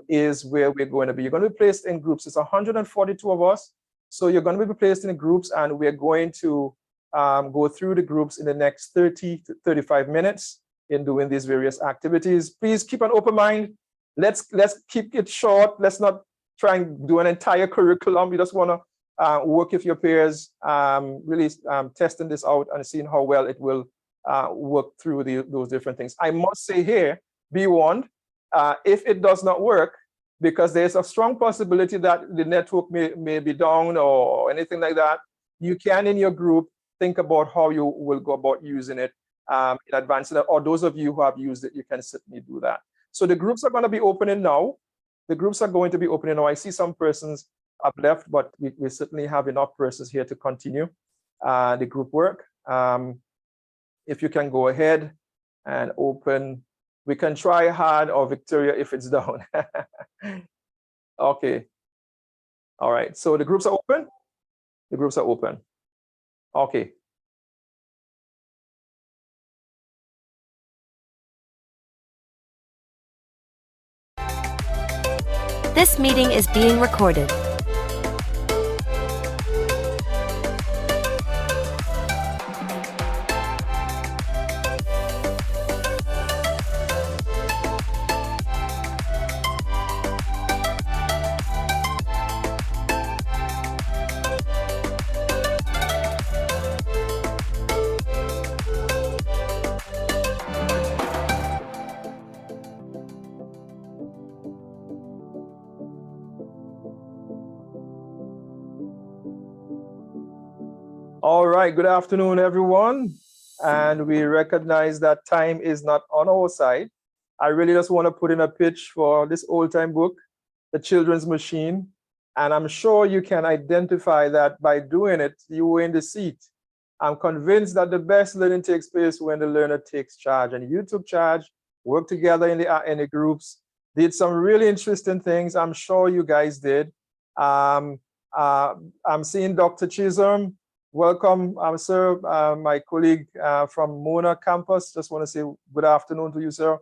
is where we're going to be. You're going to be placed in groups. It's 142 of us, so you're going to be placed in groups, and we're going to go through the groups in the next 30 to 35 minutes in doing these various activities. Please keep an open mind. Let's keep it short. Let's not try and do an entire curriculum. We just want to work with your peers, really testing this out and seeing how well it will work through those different things. I must say here, be warned, if it does not work, because there's a strong possibility that the network may be down or anything like that, you can in your group think about how you will go about using it in advance, or those of you who have used it, you can certainly do that. So the groups are going to be opening now. The groups are going to be opening now. I see some persons have left, but we certainly have enough persons here to continue the group work. If you can go ahead and open, we can try hard, or Victoria if it's down. Okay. All right, so the groups are open? The groups are open. Okay. This meeting is being recorded. All right, good afternoon, everyone. And we recognize that time is not on our side. I really just want to put in a pitch for this old-time book, The Children's Machine. And I'm sure you can identify that by doing it, you were in the seat. I'm convinced that the best learning takes place when the learner takes charge. And you took charge, worked together in the groups, did some really interesting things. I'm sure you guys did. I'm seeing Dr. Chisholm. Welcome, sir, my colleague from Mona campus. Just want to say good afternoon to you, sir.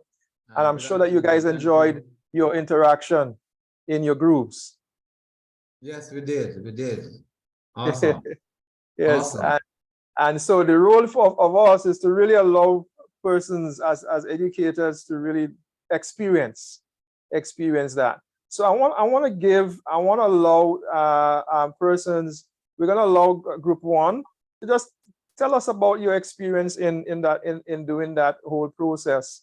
And I'm sure that you guys enjoyed your interaction in your groups. Yes, we did. We did. Awesome. Yes. Awesome. And so the role of us is to really allow persons as educators to really experience that. So I want to allow persons. We're going to allow group one to just tell us about your experience in doing that whole process.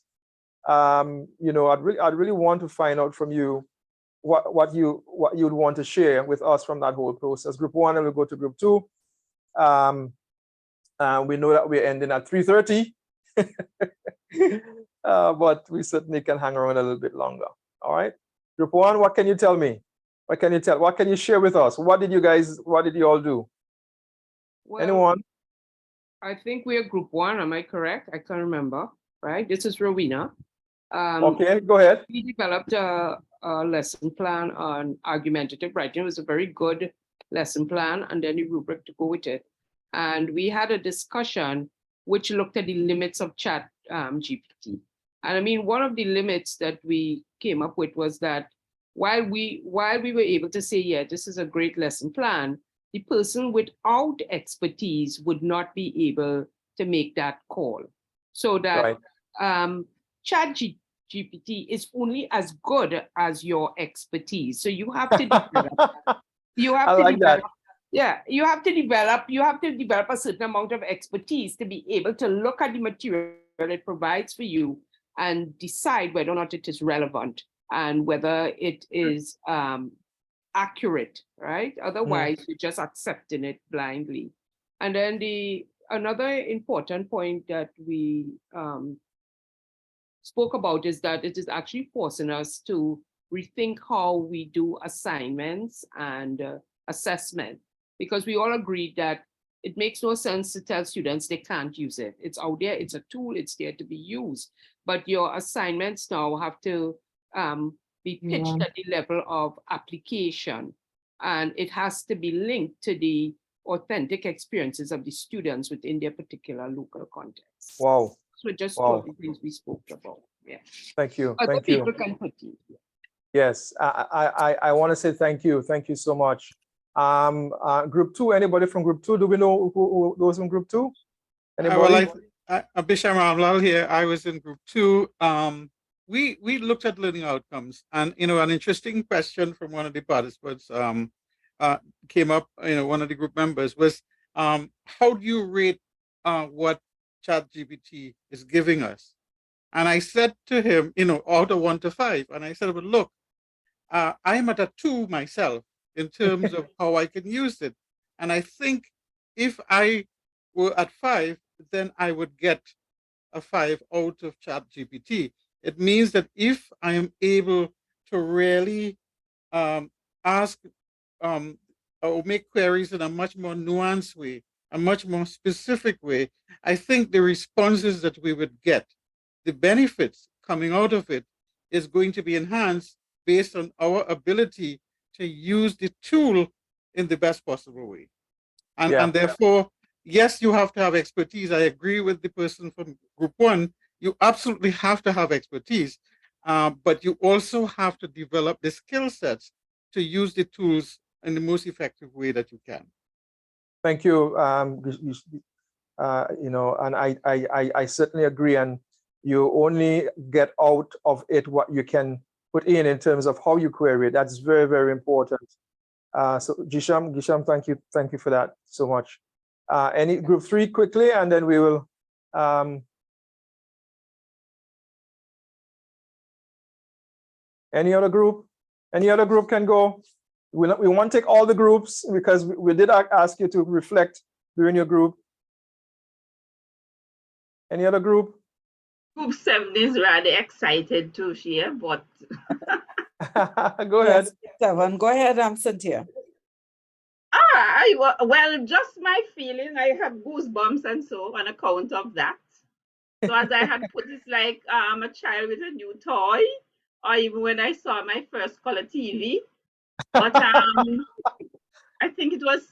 You know, I'd really want to find out from you what you'd want to share with us from that whole process. Group one, and we'll go to group two. We know that we're ending at 3:30, but we certainly can hang around a little bit longer. All right, group one, what can you tell me? What can you share with us? What did you all do? Well, Anyone? I think we are group one. Am I correct? I can't remember. Right? This is Rowena. Okay, go ahead. We developed a lesson plan on argumentative writing. It was a very good lesson plan, and then the rubric to go with it. And we had a discussion which looked at the limits of ChatGPT. And I mean, one of the limits that we came up with was that while we were able to say, yeah, this is a great lesson plan, the person without expertise would not be able to make that call. So that ChatGPT is only as good as your expertise. So you have to develop, you have to develop a certain amount of expertise to be able to look at the material it provides for you and decide whether or not it is relevant and whether it is accurate, right? Otherwise, you're just accepting it blindly. And then another important point that we spoke about is that it is actually forcing us to rethink how we do assignments and assessment, because we all agreed that it makes no sense to tell students they can't use it. It's out there, it's a tool, it's there to be used, but your assignments now have to be pitched at the level of application, and it has to be linked to the authentic experiences of the students within their particular local context. Wow. So just all the things we spoke about. Yeah. Thank you. Other Thank people you. can critique. Yes, I want to say thank you. Thank you so much. Group 2, anybody from Group 2? Do we know who those in Group 2? Anybody? Bisham Ramlal here. I was in Group 2. We looked at learning outcomes, and an interesting question from one of the participants came up. One of the group members was, how do you rate what ChatGPT is giving us? And I said to him, out of 1 to 5, and I said, well, look, I am at a 2 myself in terms of how I can use it. And I think if I were at 5, then I would get a 5 out of ChatGPT. It means that if I am able to really ask or make queries in a much more nuanced way, a much more specific way, I think the responses that we would get, the benefits coming out of it, is going to be enhanced based on our ability to use the tool in the best possible way. And therefore, yes, you have to have expertise. I agree with the person from Group 1. You absolutely have to have expertise, but you also have to develop the skill sets to use the tools in the most effective way that you can. Thank you. And I certainly agree. And you only get out of it what you can put in terms of how you query it. That's very, very important. So Chisholm, thank you for that so much. Any Group 3 quickly, and then we will. Any other group? Any other group can go. We want to take all the groups because we did ask you to reflect during your group. Any other group? Group 7 is rather excited to share, but go ahead. 7. Go ahead, Cynthia. Well, just my feeling, I have goosebumps and so on account of that. So as I had put, it's like a child with a new toy, or even when I saw my first color TV. But I think it was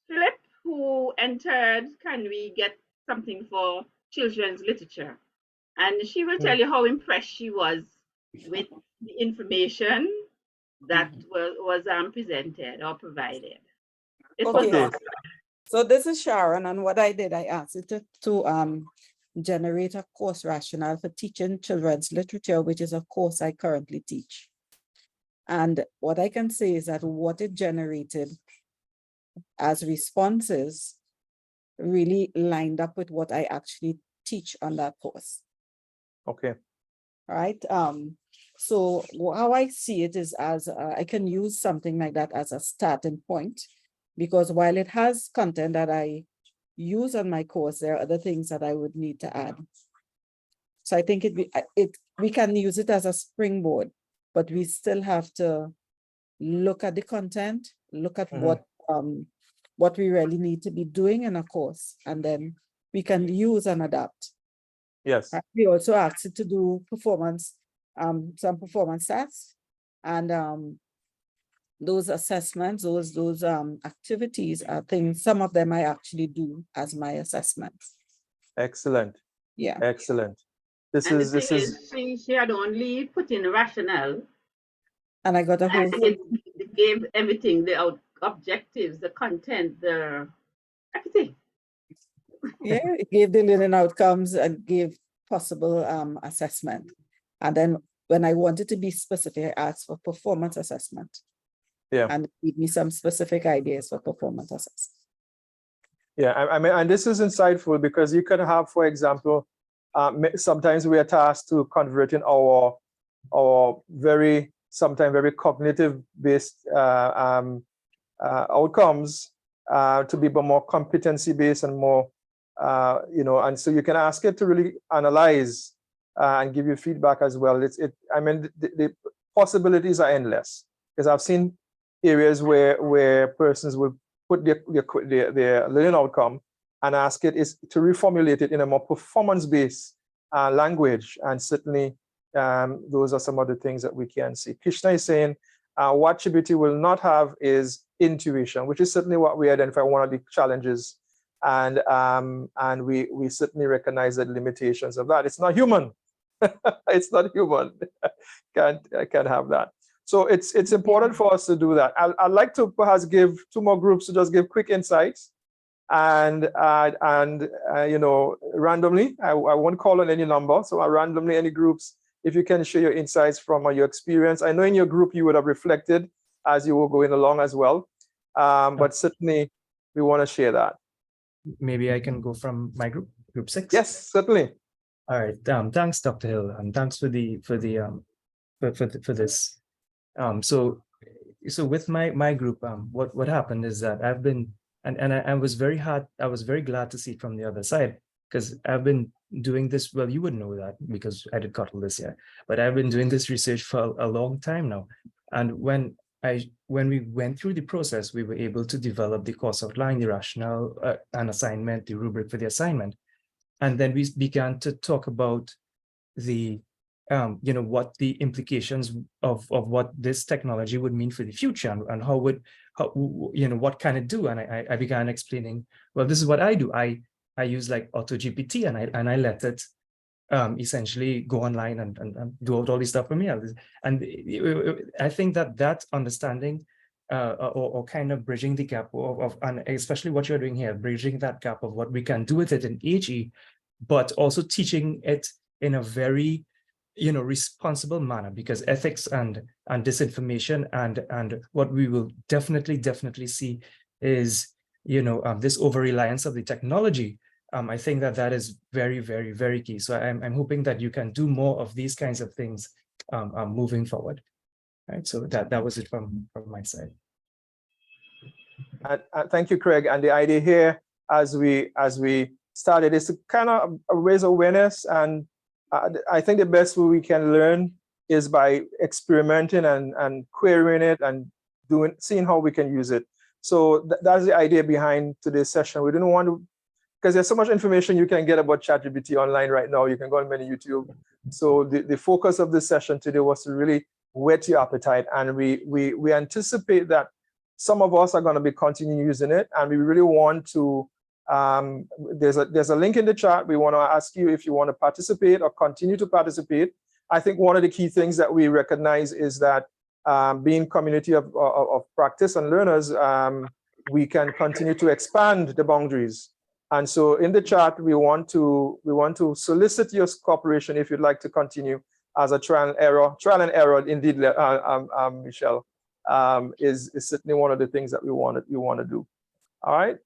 Philip who entered, can we get something for children's literature? And she will tell you how impressed she was with the information that was presented or provided. It was awesome. So this is Sharon, and what I did, I asked it to generate a course rationale for teaching children's literature, which is a course I currently teach. And what I can say is that what it generated as responses really lined up with what I actually teach on that course. Okay. All right. So how I see it is as I can use something like that as a starting point, because while it has content that I use on my course, there are other things that I would need to add. So I think we can use it as a springboard, but we still have to look at the content, look at what we really need to be doing in a course, and then we can use and adapt. Yes. We also asked it to do performance, some performance stats, and those assessments, those activities are things. Some of them I actually do as my assessments. Excellent. Yeah. Excellent. And the thing is, she had only put in rationale. And I got a whole. It gave everything, the objectives, the content, the everything. Yeah, it gave the learning outcomes and gave possible assessment. And then when I wanted to be specific, I asked for performance assessment. Yeah. And give me some specific ideas for performance assessment. Yeah, I mean, and this is insightful because you can have, for example, sometimes we are tasked to convert in our sometimes very cognitive based outcomes to be more competency based and more, and so you can ask it to really analyze and give you feedback as well. I mean, the possibilities are endless because I've seen areas where persons will put their learning outcome and ask it is to reformulate it in a more performance-based language. And certainly those are some of the things that we can see. Krishna is saying what GPT will not have is intuition, which is certainly what we identify one of the challenges. And we certainly recognize the limitations of that. It's not human. It's not human. Can't have that. So it's important for us to do that. I'd like to perhaps give two more groups to just give quick insights, and randomly. I won't call on any number. So randomly, any groups, if you can share your insights from your experience. I know in your group you would have reflected as you were going along as well, but certainly we want to share that. Maybe I can go from my group 6. Yes, certainly. All right. Thanks, Dr. Hill, and thanks for this. So with my group, what happened is that I've been I was very glad to see it from the other side, because I've been doing this. Well, you would know that because I did Cottle this year, but I've been doing this research for a long time now. And when we went through the process, we were able to develop the course outline, the rationale, and assignment, the rubric for the assignment. And then we began to talk about the what the implications of what this technology would mean for the future, and what can it do. And I began explaining, well, this is what I do. I use like AutoGPT, and I let it essentially go online and do all this stuff for me. And I think that understanding or kind of bridging the gap of and especially what you're doing here, bridging that gap of what we can do with it in HE, but also teaching it in a very responsible manner, because ethics and disinformation and what we will definitely see is this over-reliance of the technology. I think that is very, very, very key. So I'm hoping that you can do more of these kinds of things moving forward. Right. So that was it from my side. Thank you, Craig. And the idea here, as we started, is to kind of raise awareness. And I think the best way we can learn is by experimenting and querying it and seeing how we can use it. So that's the idea behind today's session. We didn't want to, because there's so much information you can get about ChatGPT online right now. You can go on many YouTube. So the focus of this session today was to really whet your appetite. And we anticipate that some of us are going to be continuing using it. And we really want to, there's a link in the chat. We want to ask you if you want to participate or continue to participate. I think one of the key things that we recognize is that being community of practice and learners, we can continue to expand the boundaries. And so in the chat, we want to solicit your cooperation if you'd like to continue as a trial and error. Indeed, Michelle, is certainly one of the things that we want to do. All right.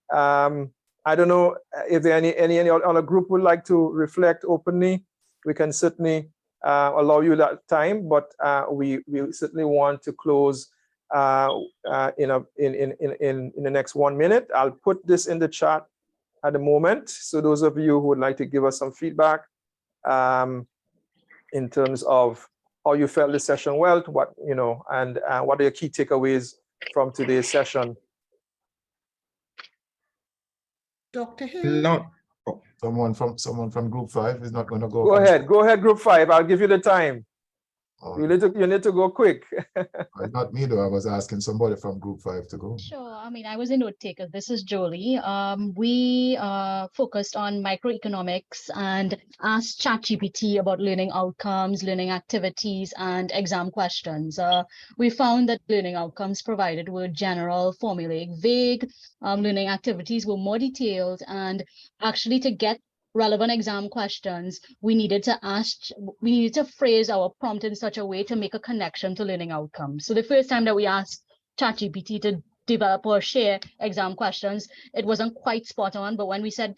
I don't know if there any other group would like to reflect openly. We can certainly allow you that time, but we certainly want to close in the next 1 minute. I'll put this in the chat at the moment. So those of you who would like to give us some feedback in terms of how you felt the session went, what are your key takeaways from today's session? Dr. Hill? Someone from group 5 is not going to go. Go ahead, group 5. I'll give you the time. Oh, You need to go quick. not me though. I was asking somebody from group 5 to go. Sure. I mean, I was a note taker. This is Jolie. We focused on microeconomics and asked ChatGPT about learning outcomes, learning activities, and exam questions. We found that learning outcomes provided were general, formulaic, vague. Learning activities were more detailed, and actually to get relevant exam questions, we needed to phrase our prompt in such a way to make a connection to learning outcomes. So the first time that we asked ChatGPT to develop or share exam questions, it wasn't quite spot on, but when we said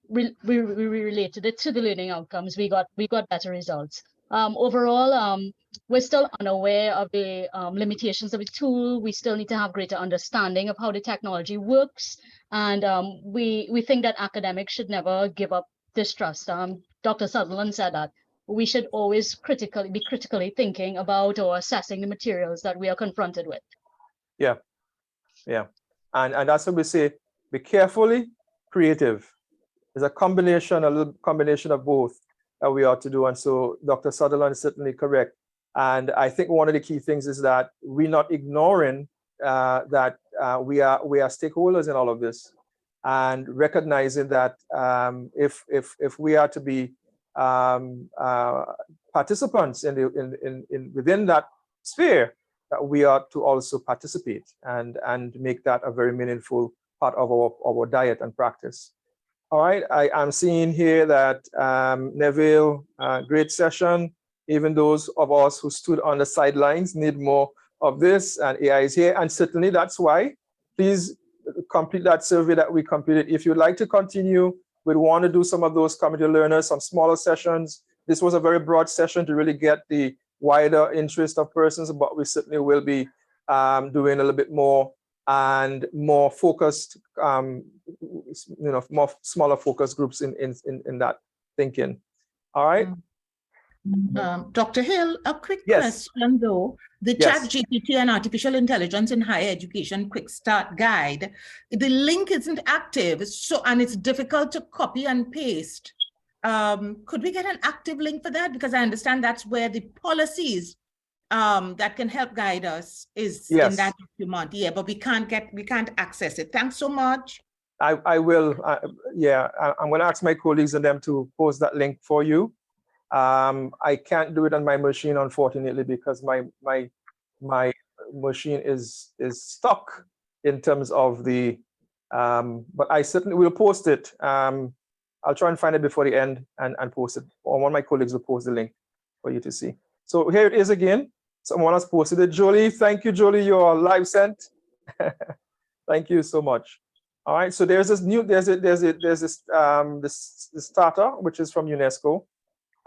we related it to the learning outcomes, we got better results. Overall, we're still unaware of the limitations of the tool. We still need to have greater understanding of how the technology works. And we think that academics should never give up distrust. Dr. Sutherland said that we should always be critically thinking about or assessing the materials that we are confronted with. Yeah. And that's what we say, be carefully creative. There's a little combination of both that we ought to do. And so Dr. Sutherland is certainly correct. And I think one of the key things is that we're not ignoring that we are stakeholders in all of this, and recognizing that if we are to be participants within that sphere, that we are to also participate and make that a very meaningful part of our diet and practice. All right, I'm seeing here that Neville, great session. Even those of us who stood on the sidelines need more of this, and AI is here. And certainly that's why, please complete that survey that we completed. If you'd like to continue, we'd want to do some of those community learners, some smaller sessions. This was a very broad session to really get the wider interest of persons, but we certainly will be doing a little bit more and more focused, more smaller focus groups in that thinking. All right. Dr. Hill, a quick Yes. question though. The Yes. ChatGPT and Artificial Intelligence in Higher Education Quick Start Guide, the link isn't active, and it's difficult to copy and paste. Could we get an active link for that? Because I understand that's where the policies that can help guide us is in that document. Yeah, but we can't access it. Thanks so much. I will. I'm going to ask my colleagues and them to post that link for you. I can't do it on my machine, unfortunately, because my machine is stuck in terms of the. But I certainly will post it. I'll try and find it before the end and post it. Or one of my colleagues will post the link for you to see. So here it is again. Someone has posted it. Jolie, thank you, Jolie. You're live sent. Thank you so much. All right. So there's this this starter, which is from UNESCO.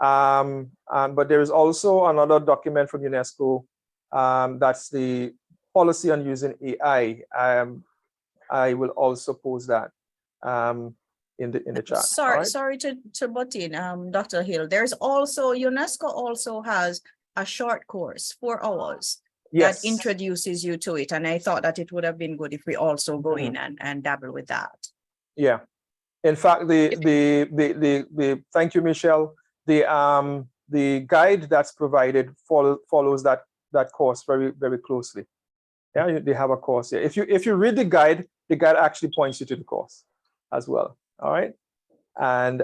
But there is also another document from UNESCO. That's the policy on using AI. I will also post that in the chat. Sorry to butt in, Dr. Hill. There's also, UNESCO also has a short course, 4 hours, that introduces you to it. And I thought that it would have been good if we also go in and dabble with that. Yeah. In fact, the thank you, Michelle. The guide that's provided follows that course very, very closely. Yeah, they have a course here. If you read the guide actually points you to the course as well. All right, and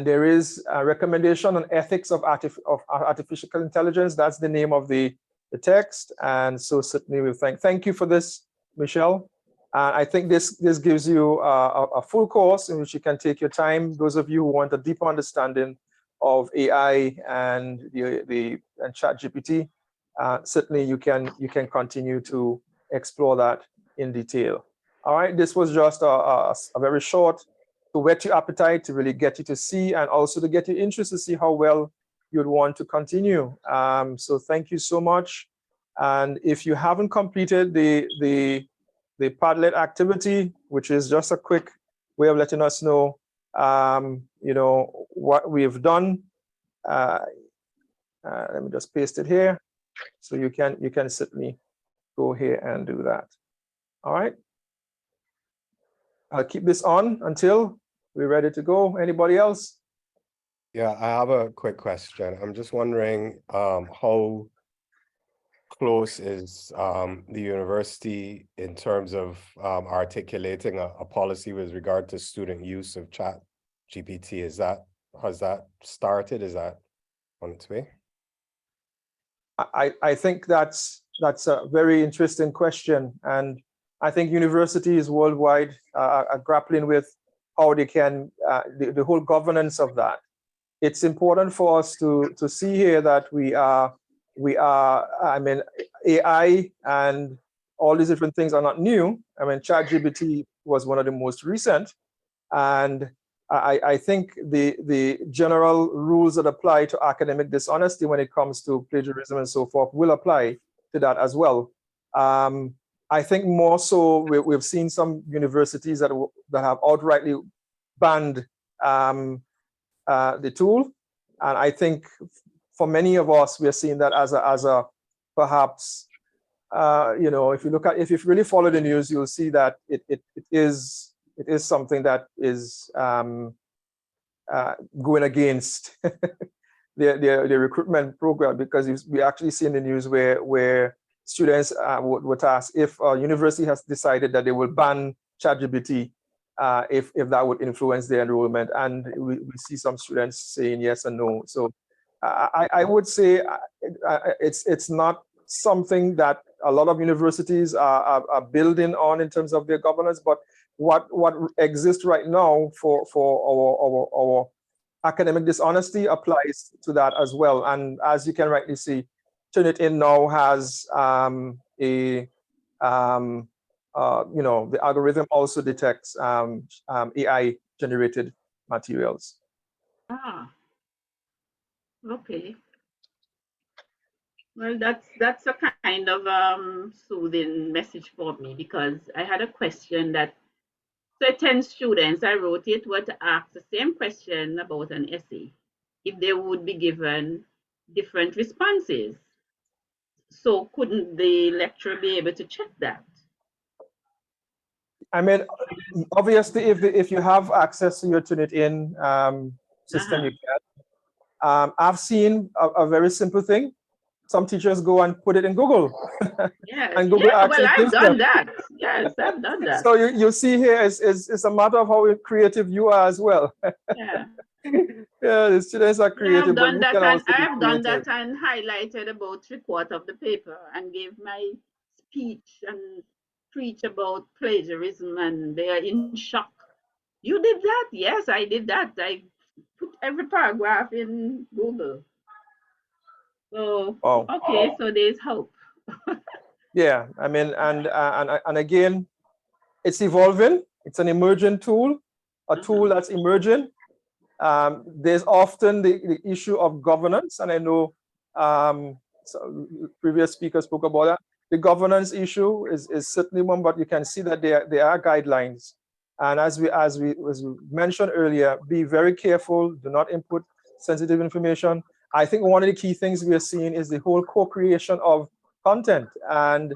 there is a recommendation on ethics of artificial intelligence. That's the name of the text, and so certainly we thank you for this, Michelle. I think this gives you a full course in which you can take your time. Those of you who want a deeper understanding of AI and and ChatGPT, certainly you can continue to explore that in detail. All right, this was just a very short to whet your appetite, to really get you to see, and also to get your interest to see how well you'd want to continue. So thank you so much. And if you haven't completed the Padlet activity, which is just a quick way of letting us know, what we've done. Let me just paste it here, so you can certainly go here and do that. All right. I'll keep this on until we ready to go? Anybody else? Yeah, I have a quick question. I'm just wondering how close is the university in terms of articulating a policy with regard to student use of ChatGPT? Has that started? Is that on its way? I think that's a very interesting question, and I think universities worldwide are grappling with how they can the whole governance of that. It's important for us to see here that we are I mean, AI and all these different things are not new. I mean, ChatGPT was one of the most recent, and I think the general rules that apply to academic dishonesty when it comes to plagiarism and so forth will apply to that as well. I think more so we've seen some universities that have outrightly banned the tool, and I think for many of us we're seeing that as a perhaps you know, if you really follow the news, you'll see that it is something that is going against the recruitment program, because we actually see in the news where students were asked if a university has decided that they will ban ChatGPT, if that would influence their enrollment, and we see some students saying yes and no. So I would say it's not something that a lot of universities are building on in terms of their governance, but what exists right now for our academic dishonesty applies to that as well. And as you can rightly see, Turnitin now has you know, the algorithm also detects AI generated materials. Ah, okay. Well, that's a kind of soothing message for me, because I had a question that certain students, I wrote it, were to ask the same question about an essay if they would be given different responses. So couldn't the lecturer be able to check that? I mean, obviously, if you have access to your Turnitin system, you can. I've seen a very simple thing. Some teachers go and put it in Google. Yes. And Google Well, I've gives done them. that. Yes, I've done that. So you see here, it's a matter of how creative you are as well. Yeah. Yeah, the students are creative, but you can also be I've done creative. that and highlighted about 3/4 of the paper and gave my speech and preach about plagiarism, and they are in shock. You did that? Yes, I did that. I put every paragraph in Google. So okay, so there's hope. Yeah, I mean, and again, it's evolving. It's an emergent tool, a tool that's emerging. There's often the issue of governance, and I know so previous speakers spoke about that. The governance issue is certainly one, but you can see that there are guidelines. And as we mentioned earlier, be very careful. Do not input sensitive information. I think one of the key things we are seeing is the whole co-creation of content. And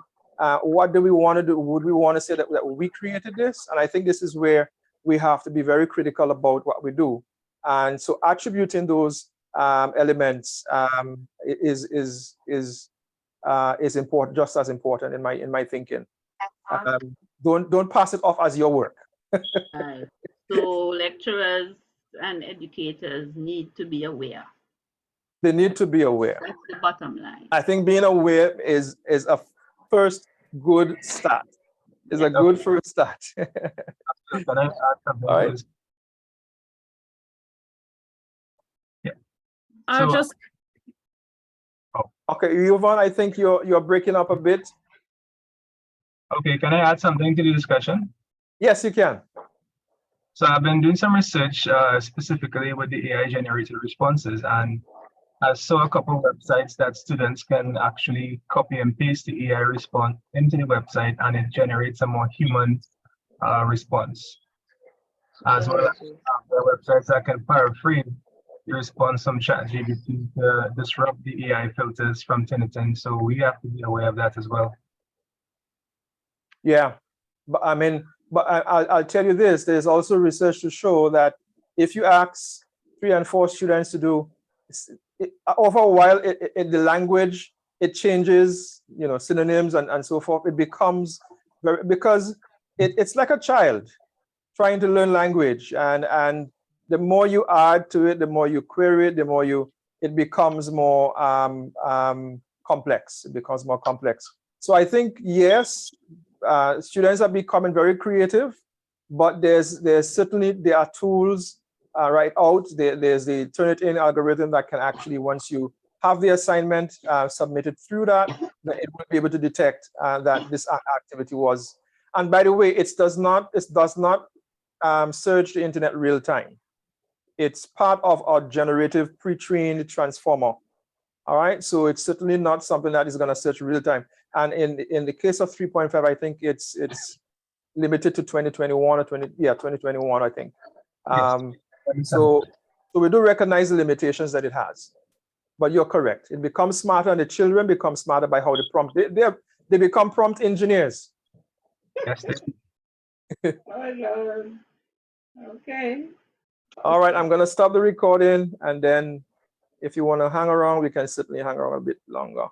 what do we want to do? Would we want to say that we created this? And I think this is where we have to be very critical about what we do. And so attributing those elements is important, just as important in my thinking. Don't pass it off as your work. Right. So lecturers and educators need to be aware. They need to be aware. That's the bottom line. I think being aware is a first good start. Is a good first start. Can I add something? All right. Yeah. I'll just. Okay, Yvonne, I think you're breaking up a bit. Okay, can I add something to the discussion? Yes, you can. So I've been doing some research specifically with the AI generated responses, and I saw a couple of websites that students can actually copy and paste the AI response into the website, and it generates a more human response. As well as there are websites that can paraphrase the response from ChatGPT to disrupt the AI filters from Turnitin. So we have to be aware of that as well. Yeah, but I mean, But I'll tell you this, there's also research to show that if you ask 3 and 4 students to do, over a while, the language, it changes, you know, synonyms and so forth. It becomes very, because it's like a child trying to learn language, and the more you add to it, the more you query it, the more it becomes more complex. It becomes more complex. So I think, yes, students are becoming very creative, but there's certainly, there are tools right out. There's the Turnitin algorithm that can actually, once you have the assignment submitted through that it will be able to detect that this activity was. And by the way, it does not search the internet real time. It's part of our generative pre-trained transformer. All right, so it's certainly not something that is going to search real time. And in the case of 3.5, I think it's limited to 2021 or 2021, I think. So we do recognize the limitations that it has. But you're correct. It becomes smarter, and the children become smarter by how they prompt. They become prompt engineers. Oh, Lord. Okay. All right, I'm going to stop the recording, and then if you want to hang around, we can certainly hang around a bit longer.